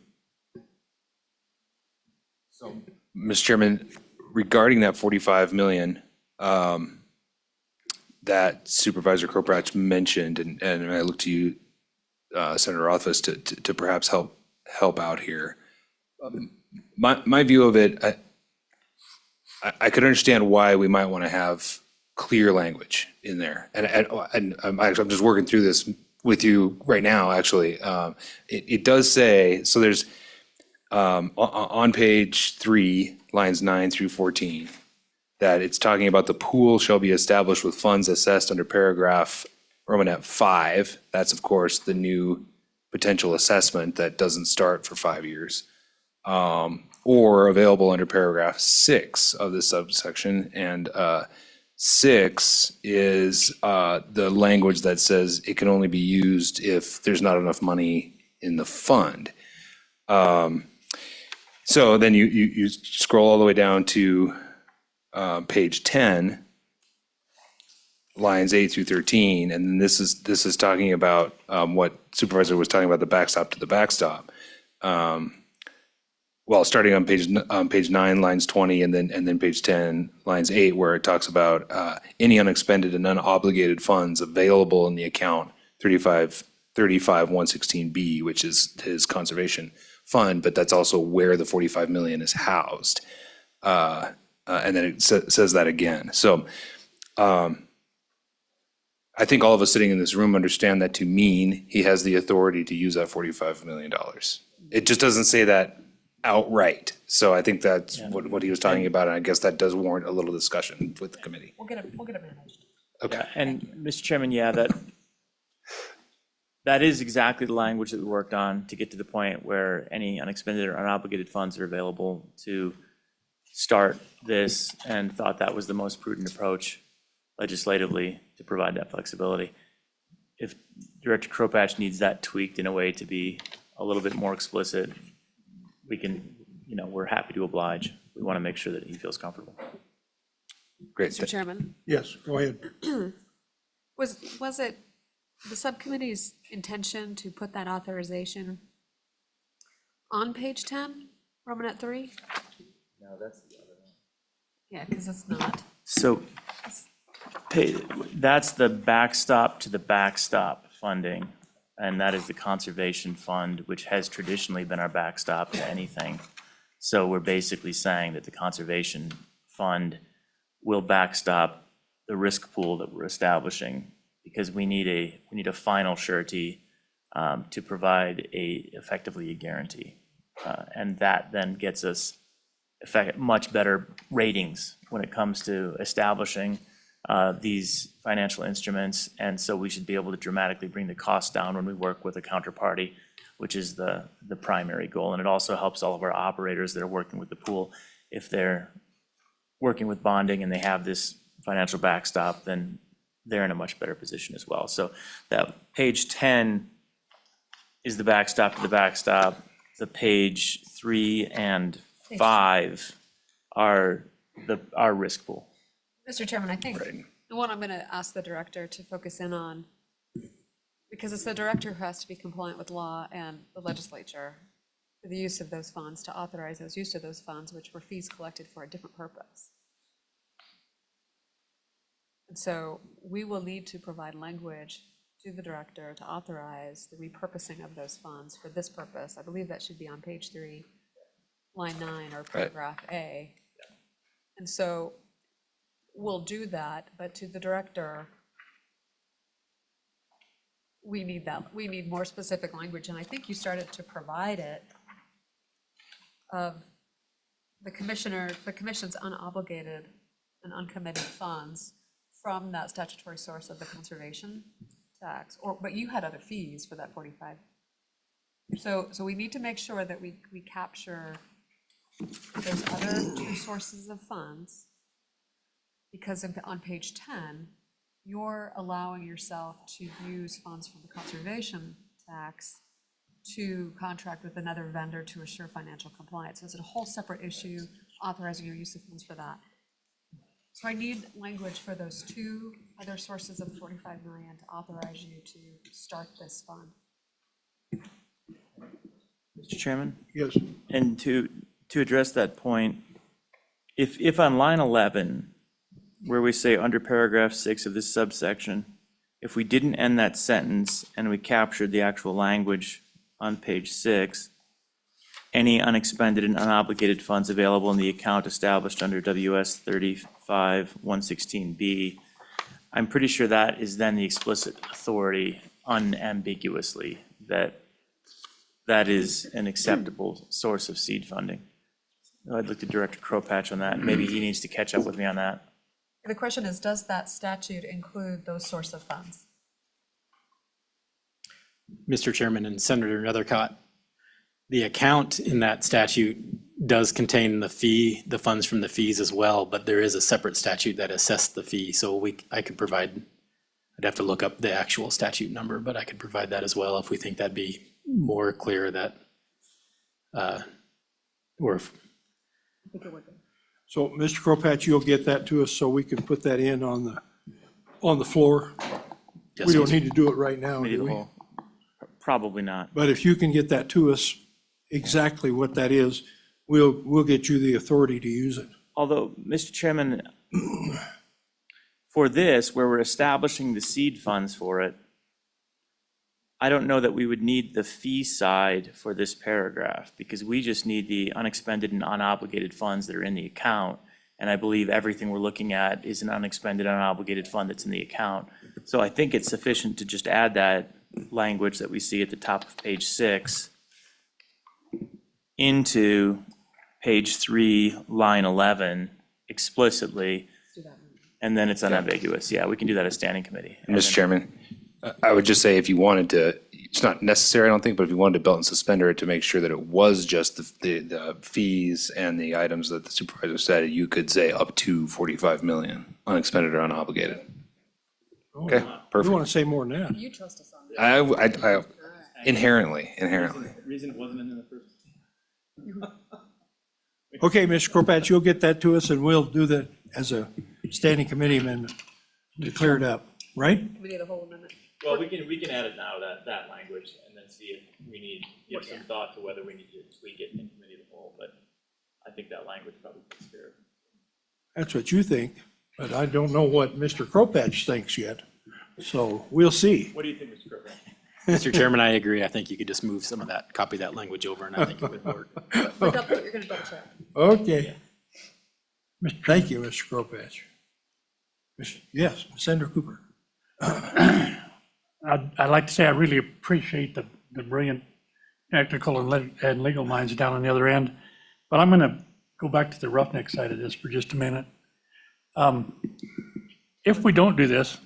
Mr. Chairman, regarding that 45 million that Supervisor Crowpatch mentioned, and I look to you, Senator Rothfuss, to perhaps help out here. My view of it, I could understand why we might want to have clear language in there. And I'm just working through this with you right now, actually. It does say, so there's, on page 3, lines 9 through 14, that it's talking about the pool shall be established with funds assessed under paragraph Romanet 5. That's, of course, the new potential assessment that doesn't start for 5 years. Or available under paragraph 6 of this subsection. And 6 is the language that says it can only be used if there's not enough money in the fund. So then you scroll all the way down to page 10, lines 8 through 13, and this is talking about what Supervisor was talking about, the backstop to the backstop. Well, starting on page 9, lines 20, and then page 10, lines 8, where it talks about any unexpended and unobligated funds available in the account 35-116B, which is his conservation fund, but that's also where the 45 million is housed. And then it says that again. So I think all of us sitting in this room understand that to mean he has the authority to use that $45 million. It just doesn't say that outright. So I think that's what he was talking about, and I guess that does warrant a little discussion with the committee. We'll get it managed. Okay. And Mr. Chairman, yeah, that is exactly the language that we worked on to get to the point where any unexpended or unobligated funds are available to start this, and thought that was the most prudent approach legislatively to provide that flexibility. If Director Kropatch needs that tweaked in a way to be a little bit more explicit, we can, we're happy to oblige. We want to make sure that he feels comfortable. Great. Mr. Chairman, Yes, go ahead. was it the subcommittee's intention to put that authorization on page 10, Romanet 3? No, that's the other one. Yeah, because it's not. So that's the backstop to the backstop funding, and that is the conservation fund, which has traditionally been our backstop to anything. So we're basically saying that the conservation fund will backstop the risk pool that we're establishing, because we need a final surety to provide effectively a guarantee. And that then gets us much better ratings when it comes to establishing these financial instruments. And so we should be able to dramatically bring the cost down when we work with a counterparty, which is the primary goal. And it also helps all of our operators that are working with the pool. If they're working with bonding and they have this financial backstop, then they're in a much better position as well. So that page 10 is the backstop to the backstop. The page 3 and 5 are our risk pool. Mr. Chairman, I think the one I'm going to ask the director to focus in on, because it's the director who has to be compliant with law and the legislature for the use of those funds, to authorize those use of those funds, which were fees collected for a different purpose. And so we will need to provide language to the director to authorize the repurposing of those funds for this purpose. I believe that should be on page 3, line 9, or paragraph A. And so we'll do that, but to the director, we need more specific language, and I think you started to provide it of the commission's unobligated and uncommitted funds from that statutory source of the conservation tax, but you had other fees for that 45. So we need to make sure that we capture those other two sources of funds, because on page 10, you're allowing yourself to use funds from the conservation tax to contract with another vendor to assure financial compliance. So it's a whole separate issue, authorizing your use of funds for that. So I need language for those two other sources of 45 million to authorize you to start this fund. Mr. Chairman? Yes. And to address that point, if on line 11, where we say under paragraph 6 of this subsection, if we didn't end that sentence and we captured the actual language on page 6, any unexpended and unobligated funds available in the account established under WS 35-116B, I'm pretty sure that is then the explicit authority unambiguously that that is an acceptable source of seed funding. I'd look to Director Kropatch on that. Maybe he needs to catch up with me on that. The question is, does that statute include those sorts of funds? Mr. Chairman and Senator Nethercott, the account in that statute does contain the funds from the fees as well, but there is a separate statute that assessed the fee. So I'd have to look up the actual statute number, but I could provide that as well if we think that'd be more clear that, or if, So, Mr. Kropatch, you'll get that to us so we can put that in on the floor? yes, We don't Mr. need to do it right now, Committee do of the we? whole. Probably not. But if you can get that to us, exactly what that is, we'll get you the authority to use it. Although, Mr. Chairman, for this, where we're establishing the seed funds for it, I don't know that we would need the fee side for this paragraph, because we just need the unexpended and unobligated funds that are in the account. And I believe everything we're looking at is an unexpended, unobligated fund that's in the account. So I think it's sufficient to just add that language that we see at the top of page 6 into page 3, line 11 explicitly, and then it's unambiguous. Yeah, we can do that as standing committee. And Mr. then- Chairman, I would just say if you wanted to, it's not necessary, I don't think, but if you wanted to belt and suspender it to make sure that it was just the fees and the items that the supervisor said, you could say up to 45 million, unexpended or unobligated. Okay, You perfect. want to say more than that? You trust us on that. I inherently. Reason it wasn't in the first. Okay, Mr. Kropatch, you'll get that to us, and we'll do that as a standing committee amendment to clear it up, right? We need a whole amendment. Well, we can add it now, that language, and then see if we need, give some thought to whether we need to tweak it in committee of the whole, but I think that language probably takes care of it. That's what you think, but I don't know what Mr. Kropatch thinks yet. So we'll see. What do you think, Mr. Crowell? Mr. Chairman, I agree. I think you could just move some of that, copy that language over, and I think it would work. You're gonna double check. Okay. Thank you, Mr. Kropatch. Yes, Senator Cooper. I'd like to say I really appreciate the brilliant technical and legal minds down on the other end, but I'm going to go back to the roughneck side of this for just a minute. If we don't do this,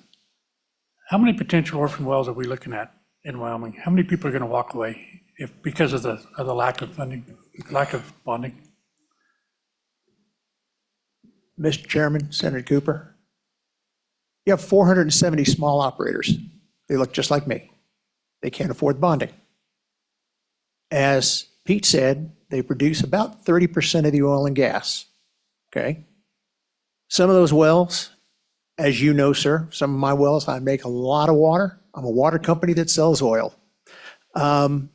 how many potential orphan wells are we looking at in Wyoming? How many people are going to walk away because of the lack of funding, lack of bonding? Mr. Chairman, Senator Cooper, you have 470 small operators. They look just like me. They can't afford bonding. As Pete said, they produce about 30% of the oil and gas, okay? Some of those wells, as you know, sir, some of my wells, I make a lot of water. I'm a water company that sells oil. Some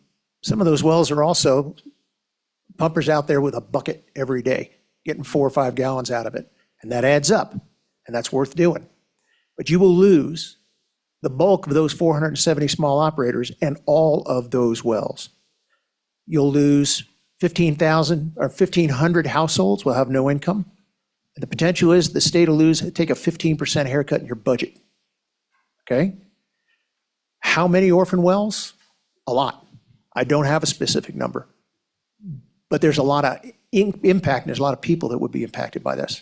of those wells are also pumpers out there with a bucket every day, getting 4 or 5 gallons out of it. And that adds up, and that's worth doing. But you will lose the bulk of those 470 small operators and all of those wells. You'll lose 15,000 or 1,500 households will have no income. And the potential is the state will take a 15% haircut in your budget. Okay? How many orphan wells? A lot. I don't have a specific number. But there's a lot of impact, and there's a lot of people that would be impacted by this.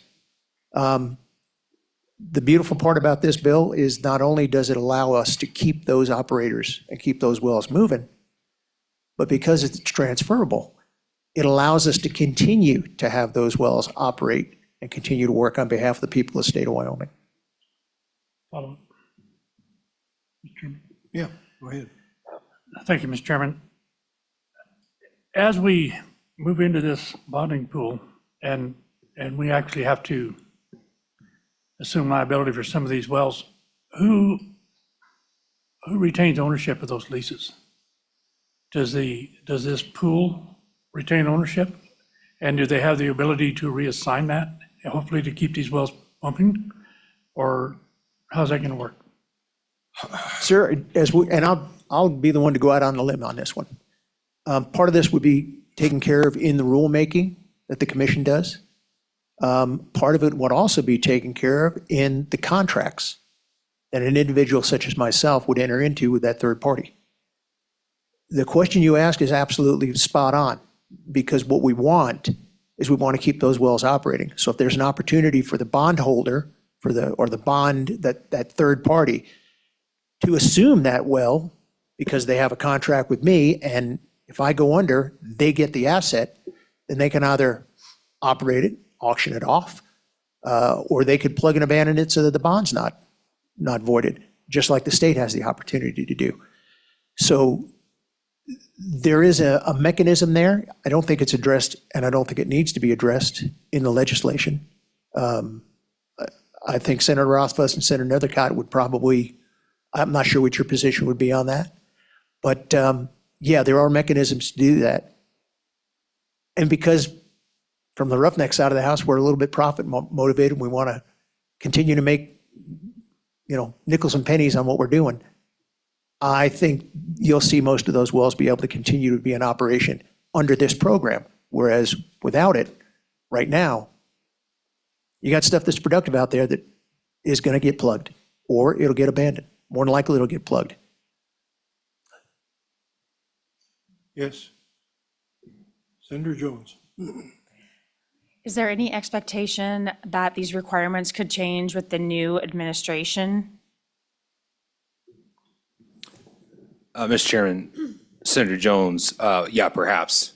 The beautiful part about this bill is not only does it allow us to keep those operators and keep those wells moving, but because it's transferable, it allows us to continue to have those wells operate and continue to work on behalf of the people of the state of Wyoming. Follow. Mr. Chairman. Yeah, go ahead. Thank you, Mr. Chairman. As we move into this bonding pool and we actually have to assume liability for some of these wells, who retains ownership of those leases? Does this pool retain ownership? And do they have the ability to reassign that, hopefully to keep these wells pumping? Or how's that going to work? Sir, I'll be the one to go out on the limb on this one. Part of this would be taken care of in the rulemaking that the commission does. Part of it would also be taken care of in the contracts that an individual such as myself would enter into with that third party. The question you ask is absolutely spot on, because what we want is we want to keep those wells operating. So if there's an opportunity for the bondholder or the bond, that third party to assume that well because they have a contract with me, and if I go under, they get the asset, then they can either operate it, auction it off, or they could plug and abandon it so that the bond's not voided, just like the state has the opportunity to do. So there is a mechanism there. I don't think it's addressed, and I don't think it needs to be addressed in the legislation. I think Senator Rothfuss and Senator Nethercott would probably, I'm not sure what your position would be on that. But yeah, there are mechanisms to do that. And because from the roughneck side of the house, we're a little bit profit motivated, we want to continue to make, nickels and pennies on what we're doing. I think you'll see most of those wells be able to continue to be in operation under this program, whereas without it, right now, you got stuff that's productive out there that is going to get plugged, or it'll get abandoned. More than likely, it'll get plugged. Yes. Senator Jones. Is there any expectation that these requirements could change with the new administration? Mr. Chairman, Senator Jones, yeah, perhaps.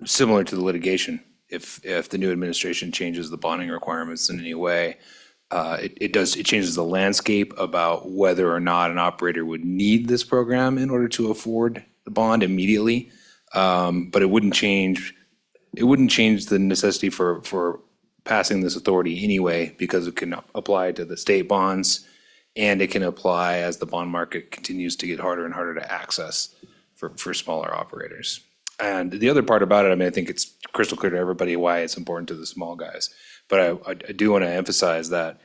Similar to the litigation, if the new administration changes the bonding requirements in any way, it changes the landscape about whether or not an operator would need this program in order to afford the bond immediately. But it wouldn't change the necessity for passing this authority anyway, because it can apply to the state bonds, and it can apply as the bond market continues to get harder and harder to access for smaller operators. And the other part about it, I mean, I think it's crystal clear to everybody why it's important to the small guys. But I do want to emphasize that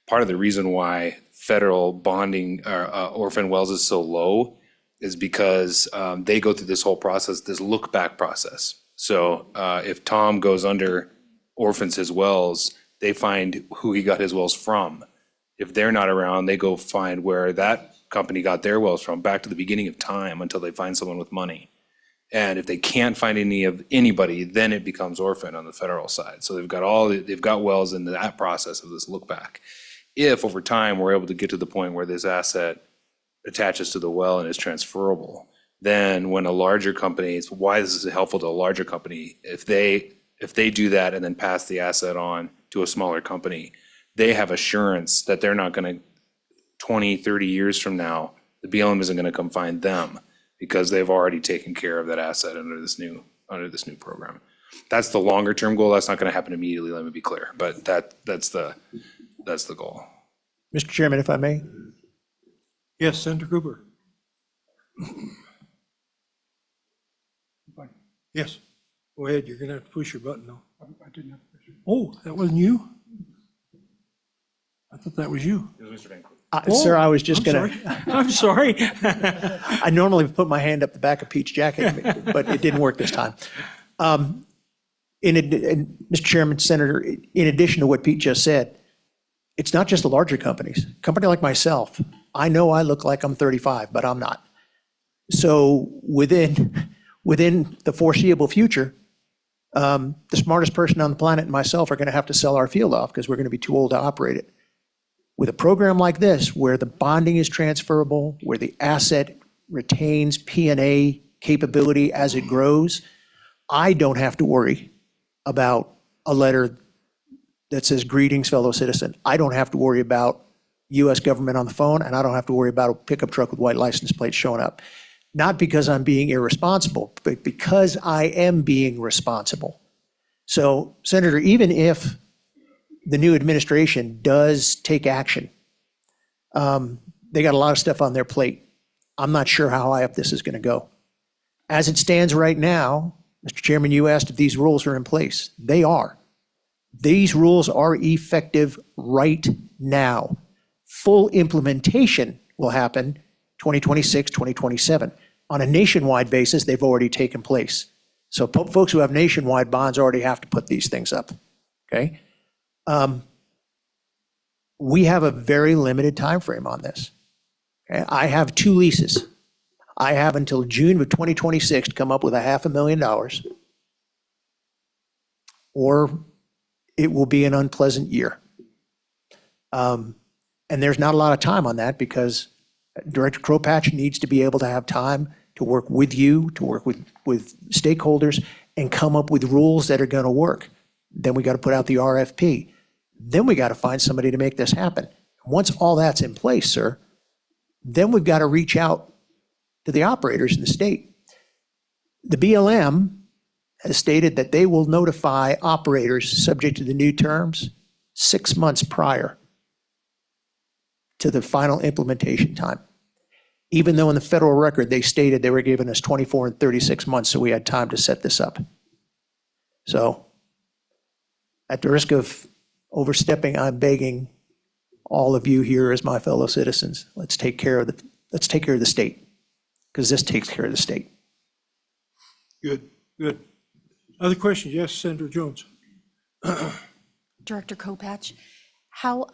part of the reason why federal bonding orphan wells is so low is because they go through this whole process, this look-back process. So if Tom goes under, orphans his wells, they find who he got his wells from. If they're not around, they go find where that company got their wells from, back to the beginning of time until they find someone with money. And if they can't find anybody, then it becomes orphan on the federal side. So they've got wells in that process of this look-back. If over time we're able to get to the point where this asset attaches to the well and is transferable, then when a larger company, it's why this is helpful to a larger company, if they do that and then pass the asset on to a smaller company, they have assurance that they're not going to, 20, 30 years from now, the BLM isn't going to come find them because they've already taken care of that asset under this new program. That's the longer term goal. That's not going to happen immediately, let me be clear, but that's the goal. Mr. Chairman, if I may, Yes, Senator Cooper. Yes, go ahead. You're going to have to push your button though. I didn't have to push it. Oh, that wasn't you? I thought that was you. sir, I was just I'm going to, sorry. I'm sorry. I normally put my hand up the back of Pete's jacket, but it didn't work this time. And Mr. Chairman, Senator, in addition to what Pete just said, it's not just the larger companies. A company like myself, I know I look like I'm 35, but I'm not. So within the foreseeable future, the smartest person on the planet and myself are going to have to sell our field off because we're going to be too old to operate it. With a program like this, where the bonding is transferable, where the asset retains P&A capability as it grows, I don't have to worry about a letter that says, "Greetings, fellow citizen." I don't have to worry about US government on the phone, and I don't have to worry about a pickup truck with white license plates showing up. Not because I'm being irresponsible, but because I am being responsible. So, Senator, even if the new administration does take action, they got a lot of stuff on their plate. I'm not sure how high up this is going to go. As it stands right now, Mr. Chairman, you asked if these rules are in place. They are. These rules are effective right now. Full implementation will happen 2026, 2027. On a nationwide basis, they've already taken place. So folks who have nationwide bonds already have to put these things up, okay? We have a very limited time frame on this. Okay? I have 2 leases. I have until June of 2026 to come up with $500,000, or it will be an unpleasant year. And there's not a lot of time on that because Director Kropatch needs to be able to have time to work with you, to work with stakeholders, and come up with rules that are going to work. Then we got to put out the RFP. Then we got to find somebody to make this happen. Once all that's in place, sir, then we've got to reach out to the operators in the state. The BLM has stated that they will notify operators subject to the new terms 6 months prior to the final implementation time. Even though in the federal record, they stated they were giving us 24 and 36 months, so we had time to set this up. So at the risk of overstepping, I'm begging all of you here as my fellow citizens. Let's take care of the state, because this takes care of the state. Good, good. Other questions? Yes, Senator Jones. Director Kopach, how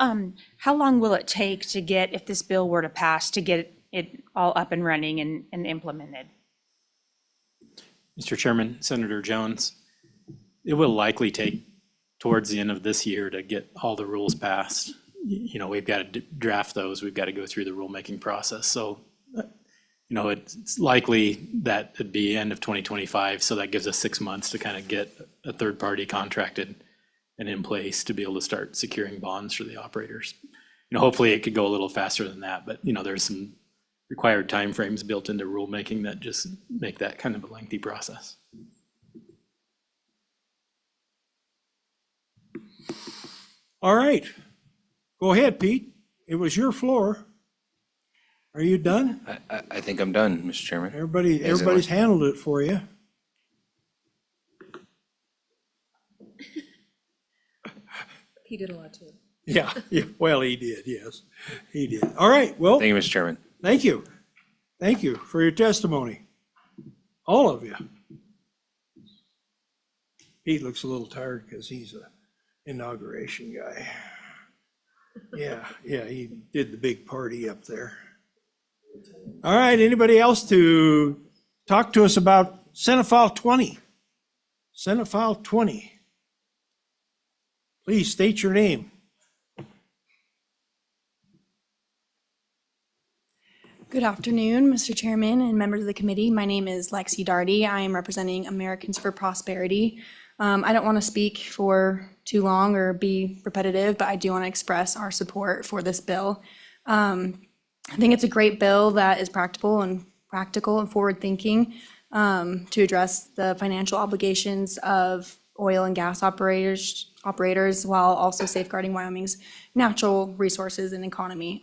long will it take to get, if this bill were to pass, to get it all up and running and implemented? Mr. Chairman, Senator Jones, it will likely take towards the end of this year to get all the rules passed. You know, we've got to draft those, we've got to go through the rulemaking process. So, you know, it's likely that it'd be end of 2025, so that gives us 6 months to kind of get a third party contracted and in place to be able to start securing bonds for the operators. You know, hopefully it could go a little faster than that, but you know, there's some required timeframes built into rulemaking that just make that kind of a lengthy process. All right. Go ahead, Pete. It was your floor. Are you done? I think I'm done, Mr. Chairman. Everybody's handled it for you. He did a lot too. Yeah, well, he did, yes, he did. All right, well, Thank you, Mr. Chairman. thank you. Thank you for your testimony, all of you. Pete looks a little tired because he's a inauguration guy. Yeah, he did the big party up there. All right, anybody else to talk to us about Senate File 20? Senate File 20. Please state your name. Good afternoon, Mr. Chairman and members of the committee. My name is Lexi Darty. I am representing Americans for Prosperity. I don't want to speak for too long or be repetitive, but I do want to express our support for this bill. I think it's a great bill that is practical and forward-thinking to address the financial obligations of oil and gas operators while also safeguarding Wyoming's natural resources and economy.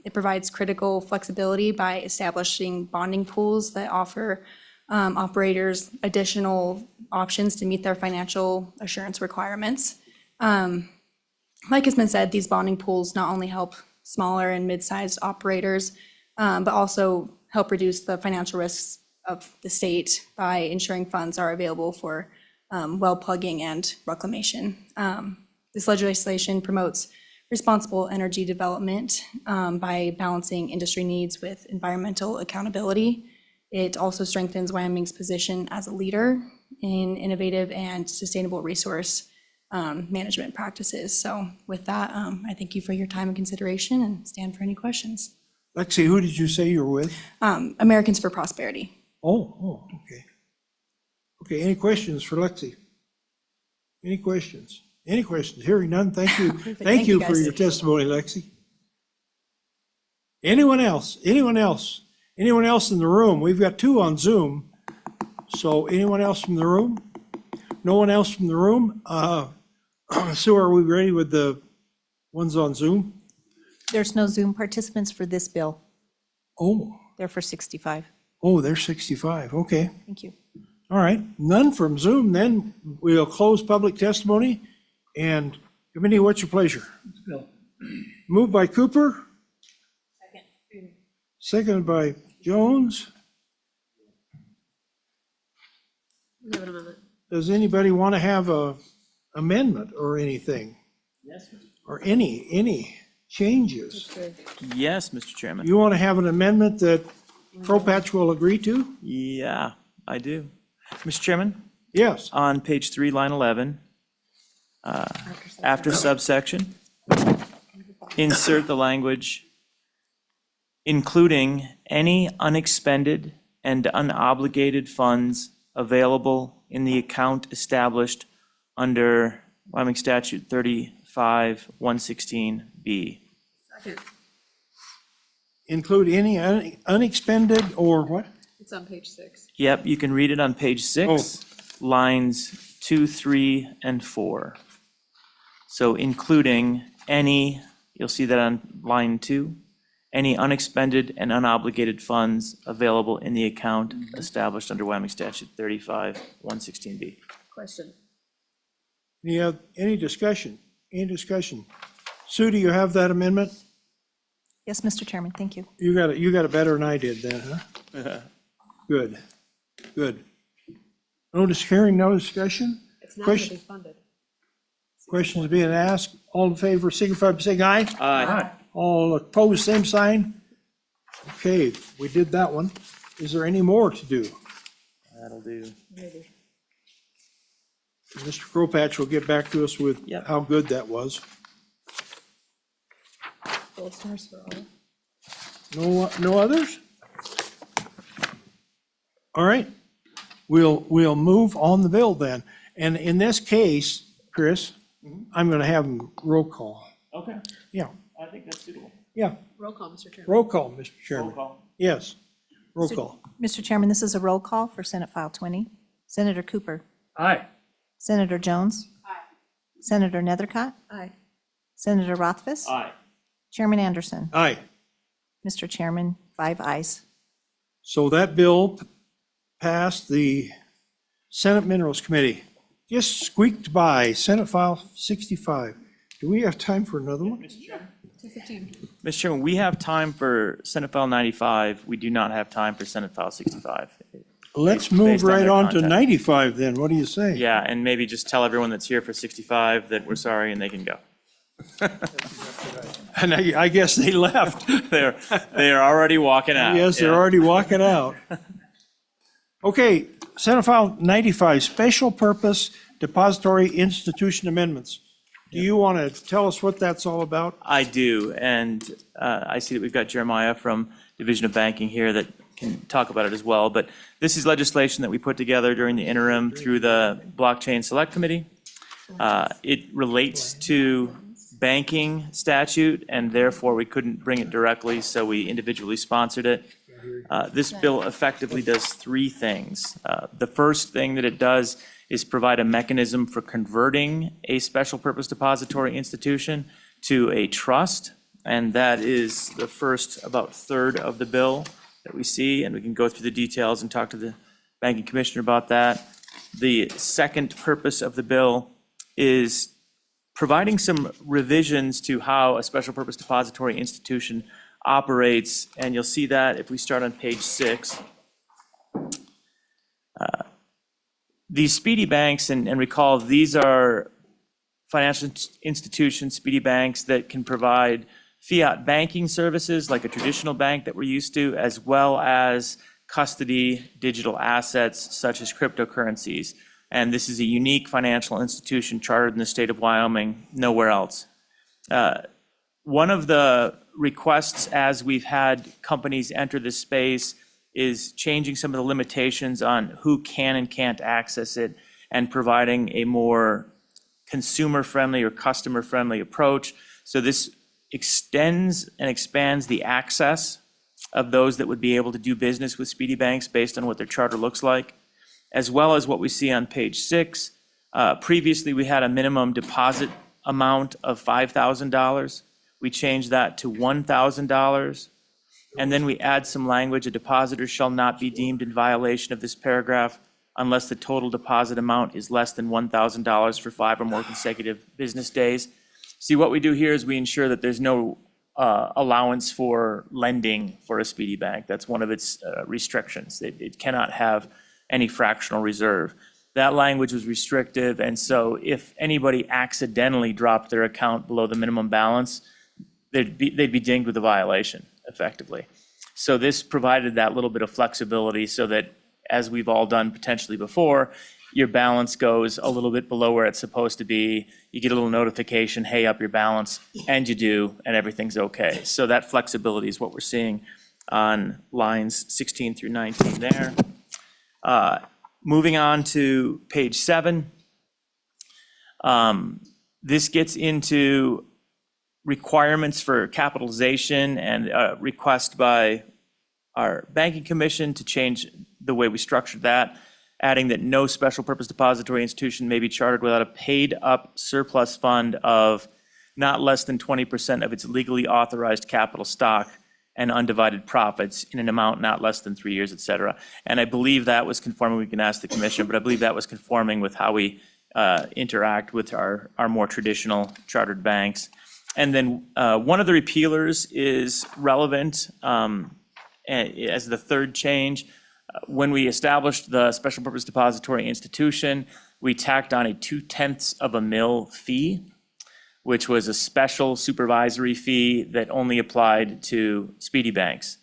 It provides critical flexibility by establishing bonding pools that offer operators additional options to meet their financial assurance requirements. Like has been said, these bonding pools not only help smaller and mid-sized operators, but also help reduce the financial risks of the state by ensuring funds are available for well plugging and reclamation. This legislation promotes responsible energy development by balancing industry needs with environmental accountability. It also strengthens Wyoming's position as a leader in innovative and sustainable resource management practices. So with that, I thank you for your time and consideration and stand for any questions. Lexi, who did you say you were with? Americans for Prosperity. Oh, okay. Okay, any questions for Lexi? Any questions? Any questions? Hearing none, thank you. Thank you for guys. your testimony, Lexi. Anyone else? Anyone else? Anyone else in the room? We've got two on Zoom. So anyone else from the room? No one else from the room? Sue, are we ready with the ones on Zoom? There's no Zoom participants for this bill. Oh, They're for 65. they're 65. Okay. Thank you. All right, none from Zoom, then we'll close public testimony. And committee, what's your pleasure? Moved by Cooper. Seconded by Jones. Give it a moment. Does anybody want to have a amendment or anything? Yes. Or any changes? Yes, Mr. Chairman. You want to have an amendment that Kropatch will agree to? Yeah, I do. Mr. Chairman, Yes. on page 3, line 11, after subsection, insert the language, including any unexpended and unobligated funds available in the account established under Wyoming Statute 35-116B. Second. Include any unexpended or what? It's on page 6. Yep, you can read it on page 6, lines 2, 3, and 4. So including any, you'll see that on line 2, any unexpended and unobligated funds available in the account established under Wyoming Statute 35-116B. Question. Any discussion? Any discussion? Sue, do you have that amendment? Yes, Mr. Chairman, thank you. You got it better than I did then, huh? Good, good. Hearing no discussion? It's not going to Question- be funded. Questions being asked, all in favor, signify by saying aye. Aye. All opposed, same sign. Okay, we did that one. Is there any more to do? That'll do. Mr. Kropatch will get back to us with Yep. how good that was. Gold stars for all. No others? All right, we'll move on the bill then. And in this case, Chris, I'm gonna have them roll call. Okay, Yeah, I think that's suitable. yeah, Roll call, Mr. Chairman. roll call, Mr. Chairman. call. Yes, roll call. Mr. Chairman, this is a roll call for Senate File 20. Senator Cooper, Aye. Senator Jones. Senator Nethercott, Aye. Senator Rothfuss, Aye. Chairman Anderson. Aye. Mr. Chairman, 5 ayes. So that bill passed the Senate Minerals Committee. Just squeaked by, Senate File 65. Do we have time for another one? 2:15. Mr. Chairman, we have time for Senate File 95. We do not have time for Senate File 65. Let's move Based on right their on to content. 95 then. What do you say? Yeah, and maybe just tell everyone that's here for 65 that we're sorry and they can go. And I guess they left. They are already walking out. Yes, they're yeah. already walking out. Okay, Senate File 95, Special Purpose Depository Institution Amendments. Do you want to tell us what that's all about? I do, and I see that we've got Jeremiah from Division of Banking here that can talk about it as well. But this is legislation that we put together during the interim through the Blockchain Select Committee. It relates to banking statute, and therefore we couldn't bring it directly, so we individually sponsored it. This bill effectively does three things. The first thing that it does is provide a mechanism for converting a special purpose depository institution to a trust, and that is the first about third of the bill that we see, and we can go through the details and talk to the banking commissioner about that. The second purpose of the bill is providing some revisions to how a special purpose depository institution operates, and you'll see that if we start on page 6. These Speedy Banks, and recall, these are financial institutions, Speedy Banks, that can provide fiat banking services like a traditional bank that we're used to, as well as custody digital assets such as cryptocurrencies. And this is a unique financial institution chartered in the state of Wyoming, nowhere else. One of the requests as we've had companies enter this space is changing some of the limitations on who can and can't access it and providing a more consumer-friendly or customer-friendly approach. So this extends and expands the access of those that would be able to do business with Speedy Banks based on what their charter looks like, as well as what we see on page 6. Previously, we had a minimum deposit amount of $5,000. We changed that to $1,000. And then we add some language: a depositor shall not be deemed in violation of this paragraph unless the total deposit amount is less than $1,000 for 5 or more consecutive business days. See, what we do here is we ensure that there's no allowance for lending for a Speedy Bank. That's one of its restrictions. It cannot have any fractional reserve. That language was restrictive, and so if anybody accidentally dropped their account below the minimum balance, they'd be dinged with a violation, effectively. So this provided that little bit of flexibility so that, as we've all done potentially before, your balance goes a little bit below where it's supposed to be. You get a little notification, hey, up your balance, and you do, and everything's okay. So that flexibility is what we're seeing on lines 16 through 19 there. Moving on to page 7. This gets into requirements for capitalization and a request by our banking commission to change the way we structured that, adding that no special purpose depository institution may be chartered without a paid up surplus fund of not less than 20% of its legally authorized capital stock and undivided profits in an amount not less than 3 years, et cetera. And I believe that was conforming, we can ask the commission, but I believe that was conforming with how we interact with our more traditional chartered banks. And then one of the repealers is relevant as the third change. When we established the special purpose depository institution, we tacked on a 0.2 of a mil fee, which was a special supervisory fee that only applied to Speedy banks.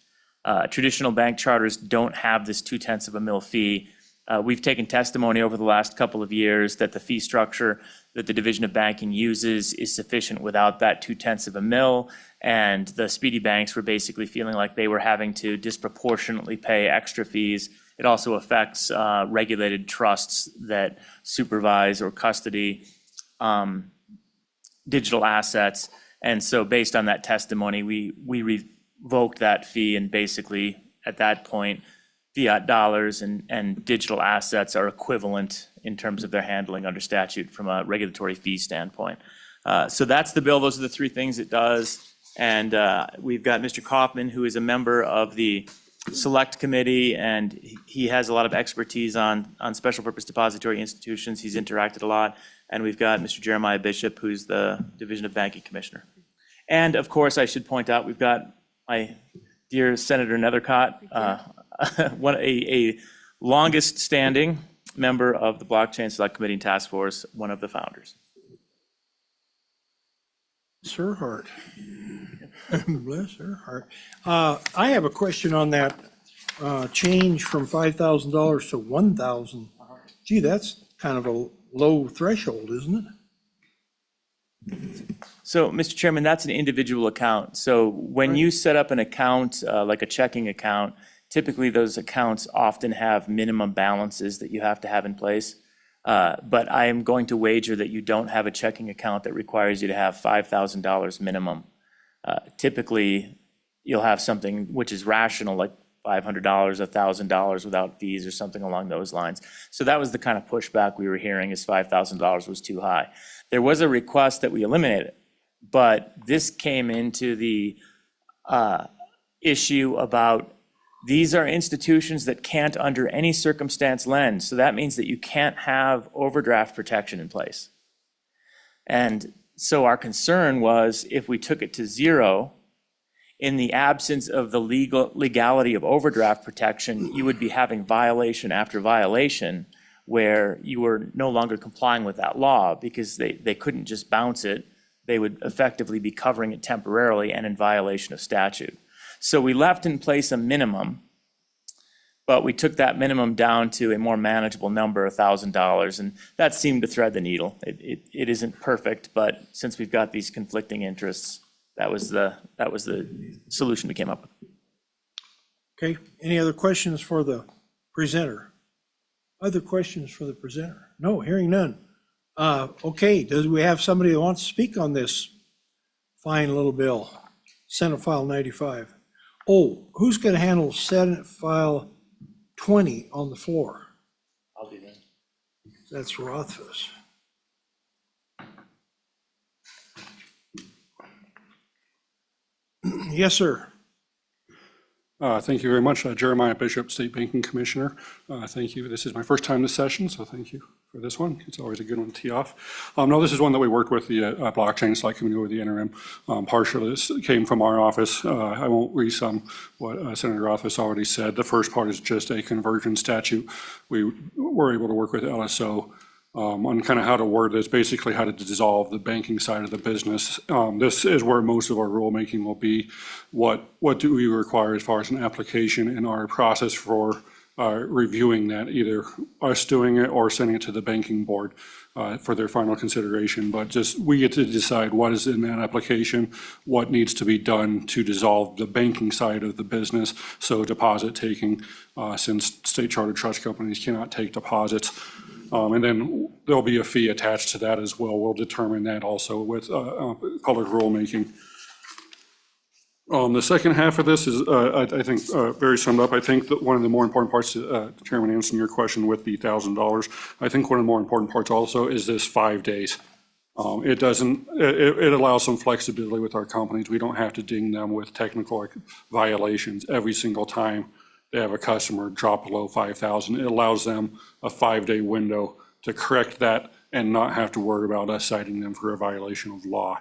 Traditional bank charters don't have this 0.2 of a mil fee. We've taken testimony over the last couple of years that the fee structure that the Division of Banking uses is sufficient without that 0.2 of a mil. And the Speedy banks were basically feeling like they were having to disproportionately pay extra fees. It also affects regulated trusts that supervise or custody digital assets. And so based on that testimony, we revoked that fee, and basically at that point, fiat dollars and digital assets are equivalent in terms of their handling under statute from a regulatory fee standpoint. So that's the bill. Those are the three things it does. And we've got Mr. Kaufman, who is a member of the Select Committee, and he has a lot of expertise on special purpose depository institutions. He's interacted a lot. And we've got Mr. Jeremiah Bishop, who's the Division of Banking Commissioner. And of course, I should point out, we've got my dear Senator Nethercott, a longest standing member of the Blockchain Select Committee and Task Force, one of the founders. Her heart. Bless her heart. I have a question on that change from $5,000 to $1,000. Gee, that's kind of a low threshold, isn't it? So, Mr. Chairman, that's an individual account. So when you set up an account, like a checking account, typically those accounts often have minimum balances that you have to have in place. But I am going to wager that you don't have a checking account that requires you to have $5,000 minimum. Typically, you'll have something which is rational, like $500, $1,000 without fees or something along those lines. So that was the kind of pushback we were hearing, is $5,000 was too high. There was a request that we eliminate it, but this came into the issue about these are institutions that can't under any circumstance lend. So that means that you can't have overdraft protection in place. And so our concern was, if we took it to zero, in the absence of the legality of overdraft protection, you would be having violation after violation where you were no longer complying with that law, because they couldn't just bounce it. They would effectively be covering it temporarily and in violation of statute. So we left in place a minimum, but we took that minimum down to a more manageable number, $1,000, and that seemed to thread the needle. It isn't perfect, but since we've got these conflicting interests, that was the solution we came up with. Okay, any other questions for the presenter? Other questions for the presenter? No, hearing none. Okay, do we have somebody that wants to speak on this fine little bill, Senate File 95? Oh, who's going to handle Senate File 20 on the floor? I'll do that. That's Rothfuss. Yes, sir. Thank you very much. Jeremiah Bishop, State Banking Commissioner. Thank you. This is my first time this session, so thank you for this one. It's always a good one to tee off. No, this is one that we worked with the Blockchain Select Committee with the interim. Partially, this came from our office. I won't re-sum what Senator Rothfuss already said. The first part is just a conversion statute. We were able to work with LSO on kind of how to word this, basically how to dissolve the banking side of the business. This is where most of our rulemaking will be. What do we require as far as an application and our process for reviewing that, either us doing it or sending it to the banking board for their final consideration. But just, we get to decide what is in that application, what needs to be done to dissolve the banking side of the business. So deposit taking, since state chartered trust companies cannot take deposits. And then there'll be a fee attached to that as well. We'll determine that also with public rulemaking. The second half of this is, I think, very summed up. I think that one of the more important parts, Chairman answering your question with the $1,000, I think one of the more important parts also is this 5 days. It allows some flexibility with our companies. We don't have to ding them with technical violations every single time they have a customer drop below 5,000. It allows them a 5-day window to correct that and not have to worry about us citing them for a violation of law.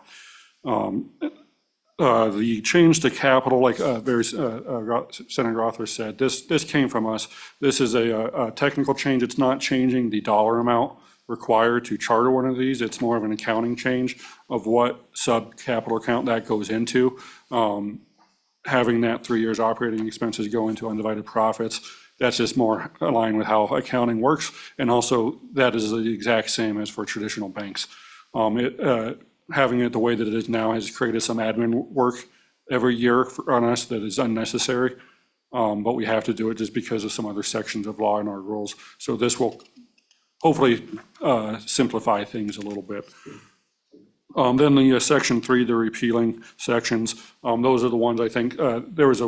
The change to capital, like Senator Rothfuss said, this came from us. This is a technical change. It's not changing the dollar amount required to charter one of these. It's more of an accounting change of what sub-capital account that goes into. Having that 3 years operating expenses go into undivided profits, that's just more aligned with how accounting works. And also, that is the exact same as for traditional banks. Having it the way that it is now has created some admin work every year on us that is unnecessary. But we have to do it just because of some other sections of law in our rules. So this will hopefully simplify things a little bit. Then the section 3, the repealing sections, those are the ones I think there was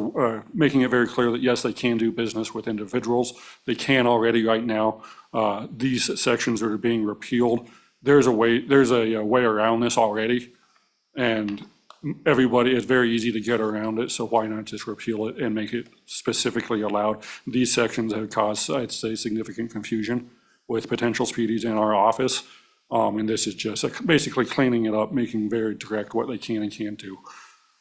making it very clear that yes, they can do business with individuals. They can already right now. These sections are being repealed. There's a way around this already, and everybody, it's very easy to get around it, so why not just repeal it and make it specifically allowed? These sections have caused, I'd say, significant confusion with potential speedies in our office, and this is just basically cleaning it up, making very direct what they can and can't do.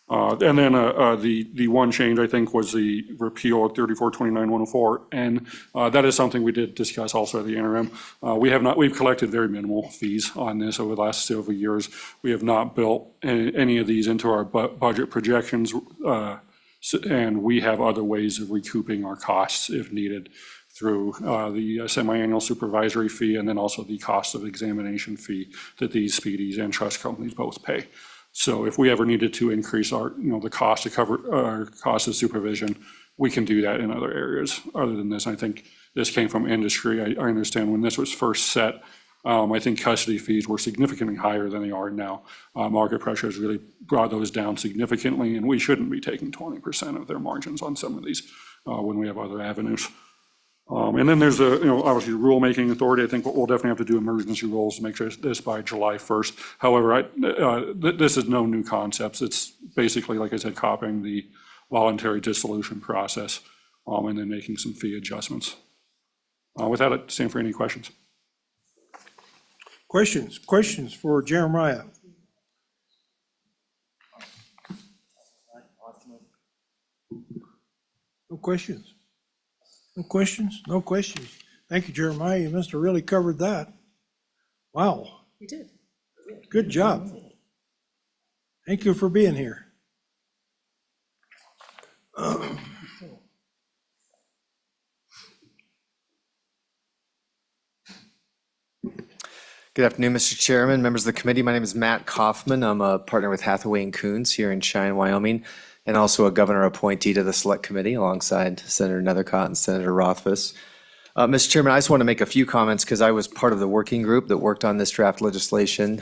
And then the one change, I think, was the repeal of 3429-104, and that is something we did discuss also at the interim. We've collected very minimal fees on this over the last several years. We have not built any of these into our budget projections, and we have other ways of recouping our costs if needed through the semi-annual supervisory fee and then also the cost of examination fee that these speedies and trust companies both pay. So if we ever needed to increase our, the cost to cover our cost of supervision, we can do that in other areas other than this. I think this came from industry. I understand when this was first set, I think custody fees were significantly higher than they are now. Market pressure has really brought those down significantly, and we shouldn't be taking 20% of their margins on some of these when we have other avenues. And then there's obviously the rulemaking authority. I think we'll definitely have to do emergency rules to make sure this by July 1st. However, this is no new concepts. It's basically, like I said, copying the voluntary dissolution process and then making some fee adjustments. With that, I stand for any questions. Questions for Jeremiah? No questions? No questions? No questions. Thank you, Jeremiah. You must have really covered that. Wow. You did. Good job. Thank you for being here. Good afternoon, Mr. Chairman, members of the committee. My name is Matt Kaufman. I'm a partner with Hathaway and Coons here in Cheyenne, Wyoming, and also a governor appointee to the Select Committee alongside Senator Nethercott and Senator Rothfuss. Mr. Chairman, I just want to make a few comments because I was part of the working group that worked on this draft legislation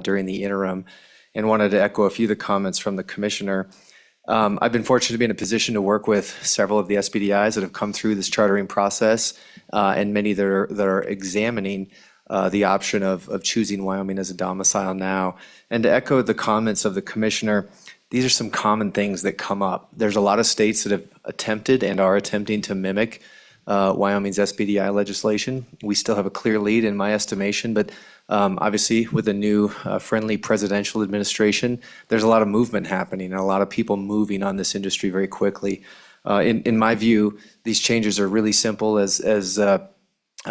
during the interim and wanted to echo a few of the comments from the commissioner. I've been fortunate to be in a position to work with several of the SBDIs that have come through this chartering process and many that are examining the option of choosing Wyoming as a domicile now. And to echo the comments of the commissioner, these are some common things that come up. There's a lot of states that have attempted and are attempting to mimic Wyoming's SBDI legislation. We still have a clear lead in my estimation, but obviously with a new friendly presidential administration, there's a lot of movement happening and a lot of people moving on this industry very quickly. In my view, these changes are really simple, as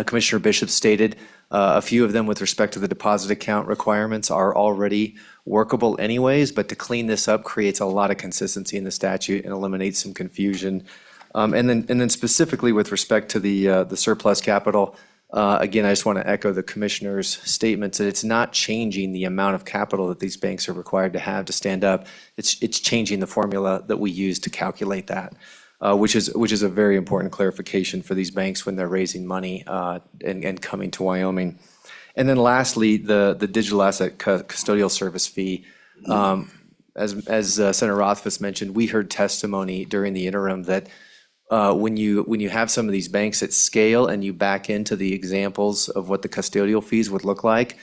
Commissioner Bishop stated. A few of them with respect to the deposit account requirements are already workable anyways, but to clean this up creates a lot of consistency in the statute and eliminates some confusion. And then specifically with respect to the surplus capital, again, I just want to echo the commissioner's statements that it's not changing the amount of capital that these banks are required to have to stand up. It's changing the formula that we use to calculate that. Which is a very important clarification for these banks when they're raising money and coming to Wyoming. And then lastly, the digital asset custodial service fee. As Senator Rothfuss mentioned, we heard testimony during the interim that when you have some of these banks at scale and you back into the examples of what the custodial fees would look like,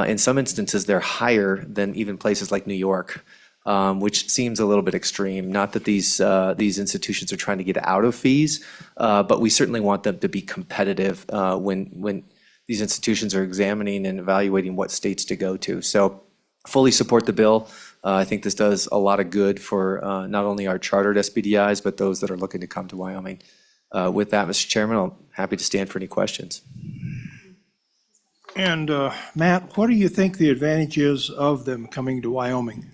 in some instances they're higher than even places like New York. Which seems a little bit extreme. Not that these institutions are trying to get out of fees, but we certainly want them to be competitive when these institutions are examining and evaluating what states to go to. So fully support the bill. I think this does a lot of good for not only our chartered SBDIs, but those that are looking to come to Wyoming. With that, Mr. Chairman, I'm happy to stand for any questions. And Matt, what do you think the advantage is of them coming to Wyoming?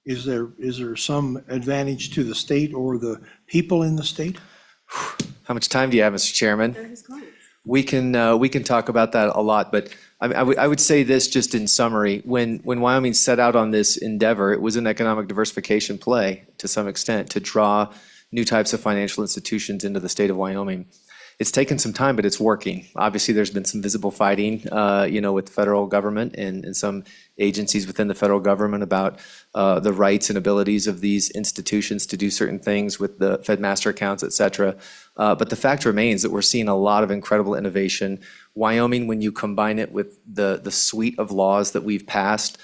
Is there some advantage to the state or the people in the state? How much time do you have, Mr. Chairman? We can talk about that a lot, but I would say this just in summary. When Wyoming set out on this endeavor, it was an economic diversification play to some extent to draw new types of financial institutions into the state of Wyoming. It's taken some time, but it's working. Obviously, there's been some visible fighting, with the federal government and some agencies within the federal government about the rights and abilities of these institutions to do certain things with the Fed master accounts, et cetera. But the fact remains that we're seeing a lot of incredible innovation. Wyoming, when you combine it with the suite of laws that we've passed,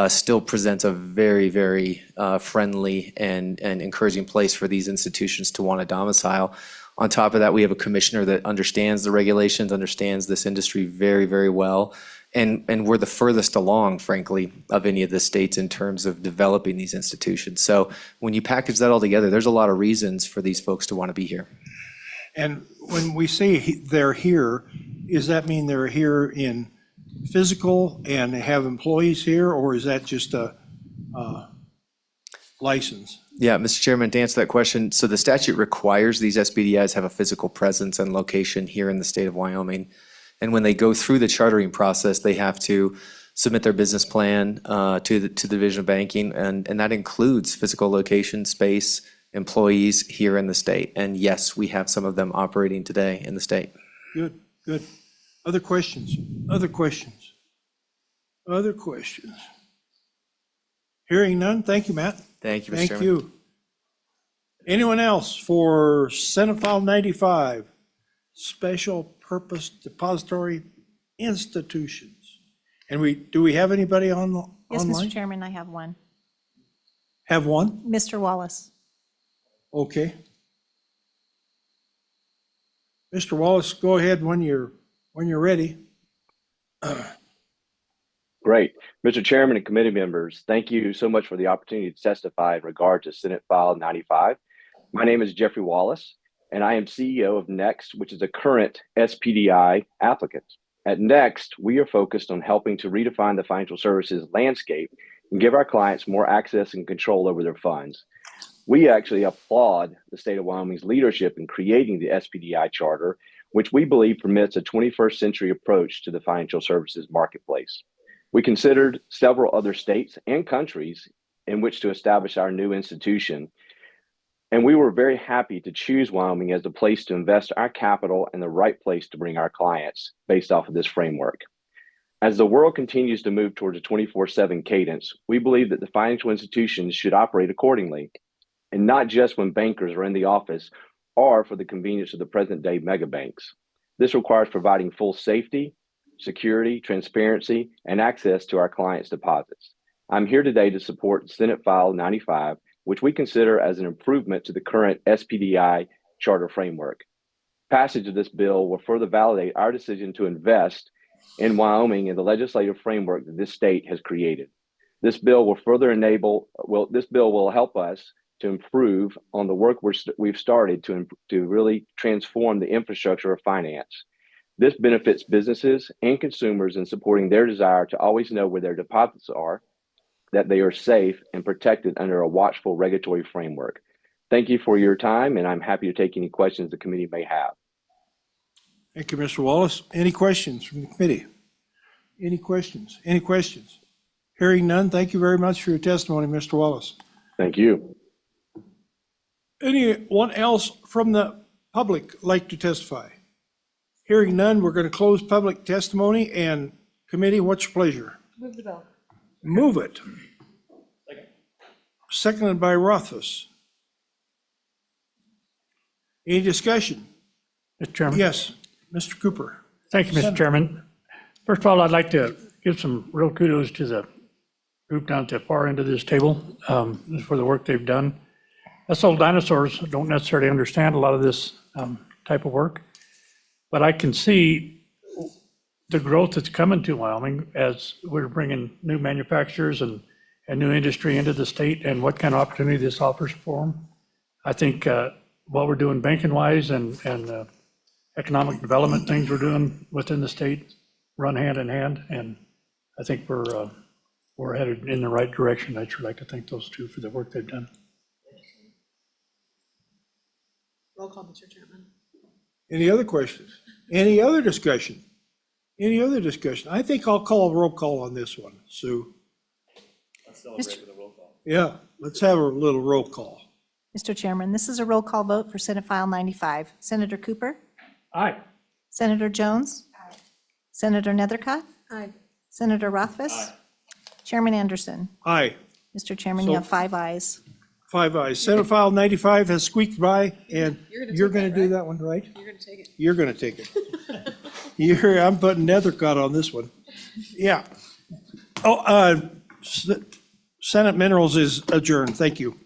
still presents a very, very friendly and encouraging place for these institutions to want to domicile. On top of that, we have a commissioner that understands the regulations, understands this industry very, very well. And we're the furthest along, frankly, of any of the states in terms of developing these institutions. So when you package that all together, there's a lot of reasons for these folks to want to be here. And when we say they're here, does that mean they're here in physical and have employees here, or is that just a license? Yeah, Mr. Chairman, to answer that question, so the statute requires these SBDIs have a physical presence and location here in the state of Wyoming. And when they go through the chartering process, they have to submit their business plan to the Division of Banking, and that includes physical location, space, employees here in the state. And yes, we have some of them operating today in the state. Good, good. Other questions? Other questions? Other questions? Hearing none, thank you, Matt. Thank you, Mr. Thank Chairman. you. Anyone else for Senate File 95, Special Purpose Depository Institutions? And do we have anybody online? Yes, Mr. Chairman, I have one. Have one? Mr. Wallace. Okay. Mr. Wallace, go ahead when you're ready. Great. Mr. Chairman and committee members, thank you so much for the opportunity to testify in regard to Senate File 95. My name is Jeffrey Wallace, and I am CEO of Next, which is a current SPDI applicant. At Next, we are focused on helping to redefine the financial services landscape and give our clients more access and control over their funds. We actually applaud the state of Wyoming's leadership in creating the SPDI charter, which we believe permits a 21st century approach to the financial services marketplace. We considered several other states and countries in which to establish our new institution, and we were very happy to choose Wyoming as the place to invest our capital and the right place to bring our clients based off of this framework. As the world continues to move towards a 24/7 cadence, we believe that the financial institutions should operate accordingly, and not just when bankers are in the office or for the convenience of the present-day mega banks. This requires providing full safety, security, transparency, and access to our clients' deposits. I'm here today to support Senate File 95, which we consider as an improvement to the current SPDI charter framework. Passage of this bill will further validate our decision to invest in Wyoming and the legislative framework that this state has created. This bill will further this bill will help us to improve on the work we've started to really transform the infrastructure of finance. This benefits businesses and consumers in supporting their desire to always know where their deposits are, that they are safe and protected under a watchful regulatory framework. Thank you for your time, and I'm happy to take any questions the committee may have. Thank you, Mr. Wallace. Any questions from the committee? Any questions? Any questions? Hearing none, thank you very much for your testimony, Mr. Wallace. Thank you. Anyone else from the public like to testify? Hearing none, we're going to close public testimony, and committee, what's your pleasure? Move the bill. Move it. Seconded by Rothfuss. Any discussion? Mr. Chairman? Yes, Mr. Cooper. Thank you, Mr. Chairman. First of all, I'd like to give some real kudos to the group down at the far end of this table for the work they've done. Us old dinosaurs don't necessarily understand a lot of this type of work, but I can see the growth that's coming to Wyoming as we're bringing new manufacturers and and new industry into the state and what kind of opportunity this offers for them. I think what we're doing banking-wise and economic development things we're doing within the state run hand in hand, and I think we're headed in the right direction. I'd sure like to thank those two for the work they've done. Roll call, Mr. Chairman. Any other questions? Any other discussion? Any other discussion? I think I'll call a roll call on this one, Sue. Yeah, let's have a little roll call. Mr. Chairman, this is a roll call vote for Senate File 95. Senator Cooper? Aye. Senator Jones? Senator Nethercott? Aye. Senator Rothfuss? Chairman Anderson? Aye, Mr. Chairman, you have 5 ayes. 5 ayes. Senate File 95 has squeaked by, and you're going to do that one, right? You're going to take it. You're going to take it. I'm putting Nethercott on this one. Yeah. Oh, Senate Minerals is adjourned. Thank you.